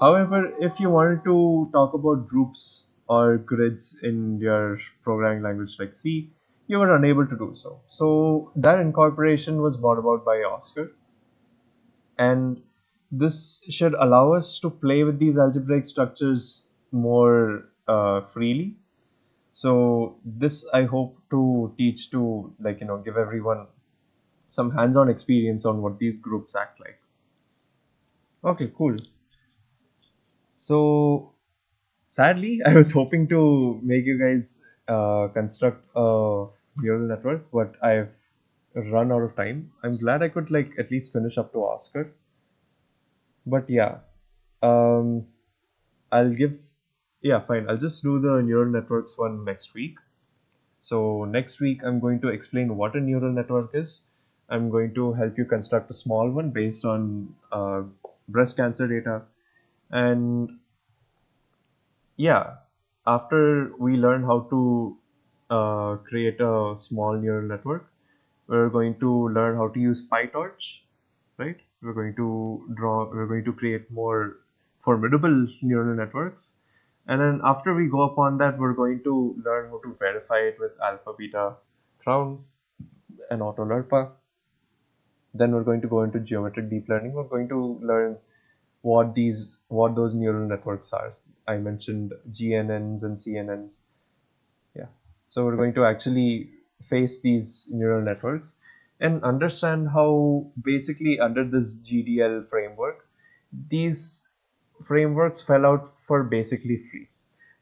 However, if you wanted to talk about groups or grids in your programming language like C, you were unable to do so. So that incorporation was brought about by Oscar, and this should allow us to play with these algebraic structures more freely. So this I hope to teach to, like, give everyone some hands-on experience on what these groups act like. Okay, cool. So sadly, I was hoping to make you guys construct a neural network, but I've run out of time. I'm glad I could like at least finish up to Oscar. But yeah, um, I'll give, yeah, fine. I'll just do the neural networks one next week. So next week, I'm going to explain what a neural network is. I'm going to help you construct a small one based on breast cancer data. And yeah, after we learn how to create a small neural network, we're going to learn how to use PyTorch, right? We're going to create more formidable neural networks. And then after we go upon that, we're going to learn how to verify it with alpha, beta, crown, and autolerpa. Then we're going to go into geometric deep learning. We're going to learn what those neural networks are. I mentioned GNNs and CNNs. Yeah. So we're going to actually face these neural networks and understand how basically under this GDL framework, these frameworks fell out for basically free.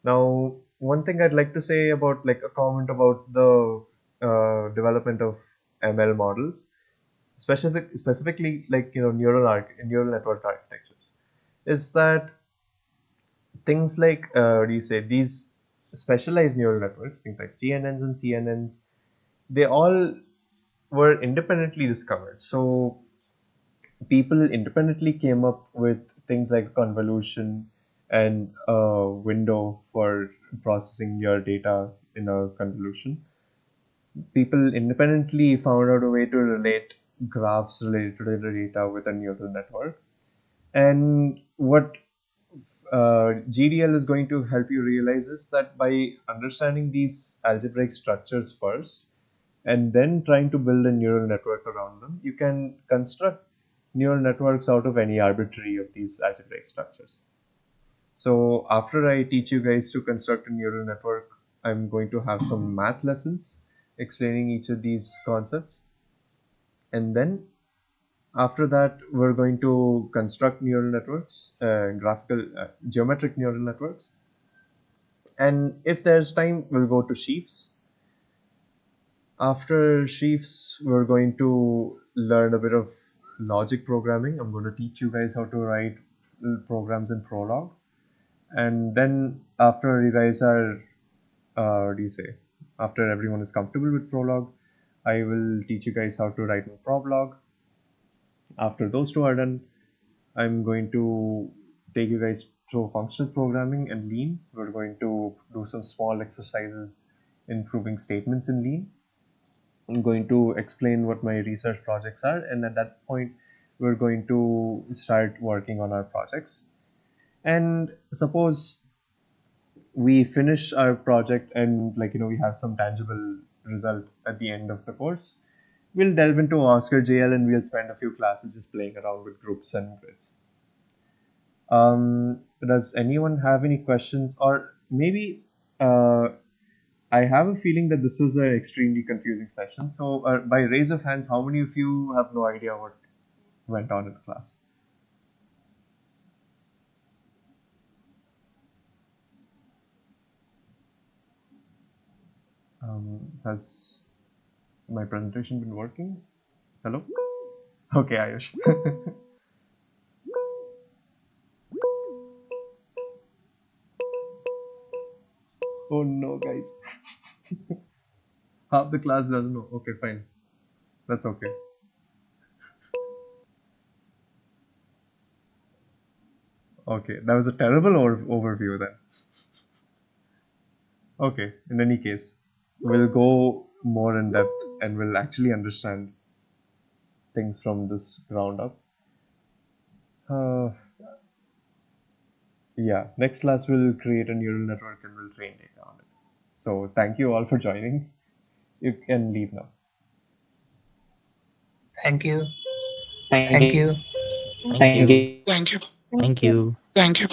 Now, one thing I'd like to say about like a comment about the development of ML models, specifically like neural network architectures, is that things like what do you say these specialized neural networks, things like GNNs and CNNs, they all were independently discovered. So people independently came up with things like convolution and a window for processing your data in a convolution. People independently found out a way to relate graphs related to the data with a neural network. And what GDL is going to help you realize is that by understanding these algebraic structures first and then trying to build a neural network around them, you can construct neural networks out of any arbitrary of these algebraic structures. So after I teach you guys to construct a neural network, I'm going to have some math lessons explaining each of these concepts. And then after that, we're going to construct neural networks, geometric neural networks. And if there's time, we'll go to sheaves. After sheaves, we're going to learn a bit of logic programming. I'm going to teach you guys how to write programs in Prolog. And then after you guys are, what do you say? After everyone is comfortable with Prolog, I will teach you guys how to write in Problog. After those two are done, I'm going to take you guys through functional programming and Lean. We're going to do some small exercises in proving statements in Lean. I'm going to explain what my research projects are, and at that point, we're going to start working on our projects. And suppose we finish our project and we have some tangible result at the end of the course, we'll delve into Oscar JL and we'll spend a few classes just playing around with groups and grids. Does anyone have any questions? Or maybe I have a feeling that this was an extremely confusing session. So by raise of hands, how many of you have no idea what went on in the class. Has my presentation been working? Hello? Okay, Ayush. Oh no, guys. Half the class doesn't know. Okay, fine. That's okay. Okay, that was a terrible overview then. Okay, in any case, we'll go more in depth and we'll actually understand things from this ground up. Uh, yeah, next class we'll create a neural network and we'll train data on it. So thank you all for joining. You can leave now. Thank you. Thank Thank you. you. Thank you. Thank you. Thank you. Thank you.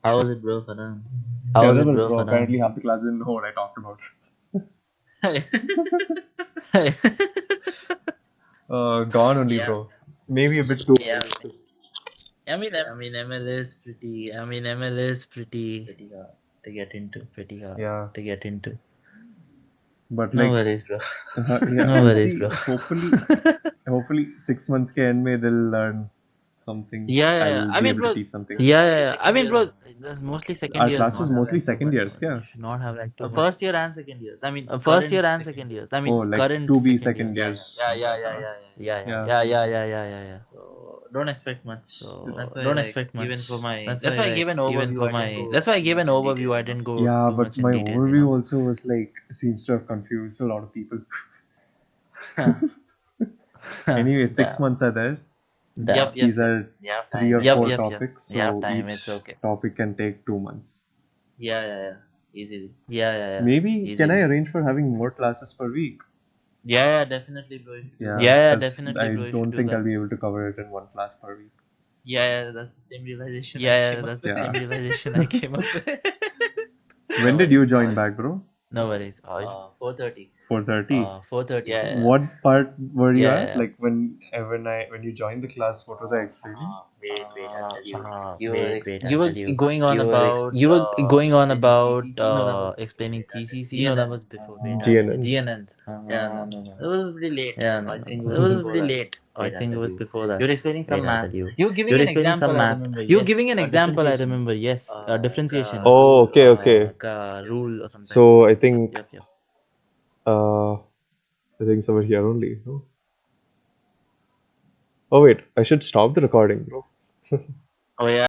How was it, bro, Farhan? How was it, Terrible, bro, bro. Farhan? Apparently half the class didn't know what I talked about. Gone only, Yeah. bro. Maybe a bit too Yeah. early. ML is pretty. ML is pretty hard to get into. Pretty hard Yeah, to get into. but No like, worries, bro. yeah, No we'll worries, see. bro. Hopefully 6 months ke end mein they'll learn something. Yeah. I'll I be mean, able to bro. teach something. Yeah. I mean, bro, that's mostly second Our years, class not was have mostly like too second much, years, bro. yeah. You should not have like too much. First year and second years. I mean, First year and second years. I mean, Oh, like current to be second second years. years. Yeah. So don't expect much. So That's why, don't expect much. even for my That's why I gave an overview. That's why I gave an overview. I didn't go Yeah, too but much in my detail. overview also was like seems to have confused a lot of people. Anyway, 6 months are there. Yep. These are three or Yep. four Yep. topics, We have so time. each It's okay. topic can take 2 months. Yeah. Easily. Yeah. Maybe can I arrange for having more classes per week? Yeah, definitely, bro. If you do Yeah, that. Yeah, 'cause definitely, I bro. If you don't do think that. I'll be able to cover it in one class per week. Yeah, that's the same realization. That's the same Yeah. realization I came up with. When did you join back, bro? No worries. 4:30. 4:30. 4:30. Yeah. What part were you at? Yeah. Like when you joined the class, what was I explaining? Wait, I'll tell you. You were Going on about explaining TCC. no, that was explaining TCC. No, that was before. Wait, GNNs. GNNs. Yeah, no. It was pretty late. Yeah, no. It was pretty late. I think it was before that. You're explaining some Wait, I'll math. tell you. You were giving You're an explaining some example, I math. remember. You're Yes, giving an example, I differentiation. remember. Yes, differentiation. Oh, okay. Rule or something. So I think Yep. I think somewhere here only. No? Oh wait, I should stop the recording, bro. Oh yeah.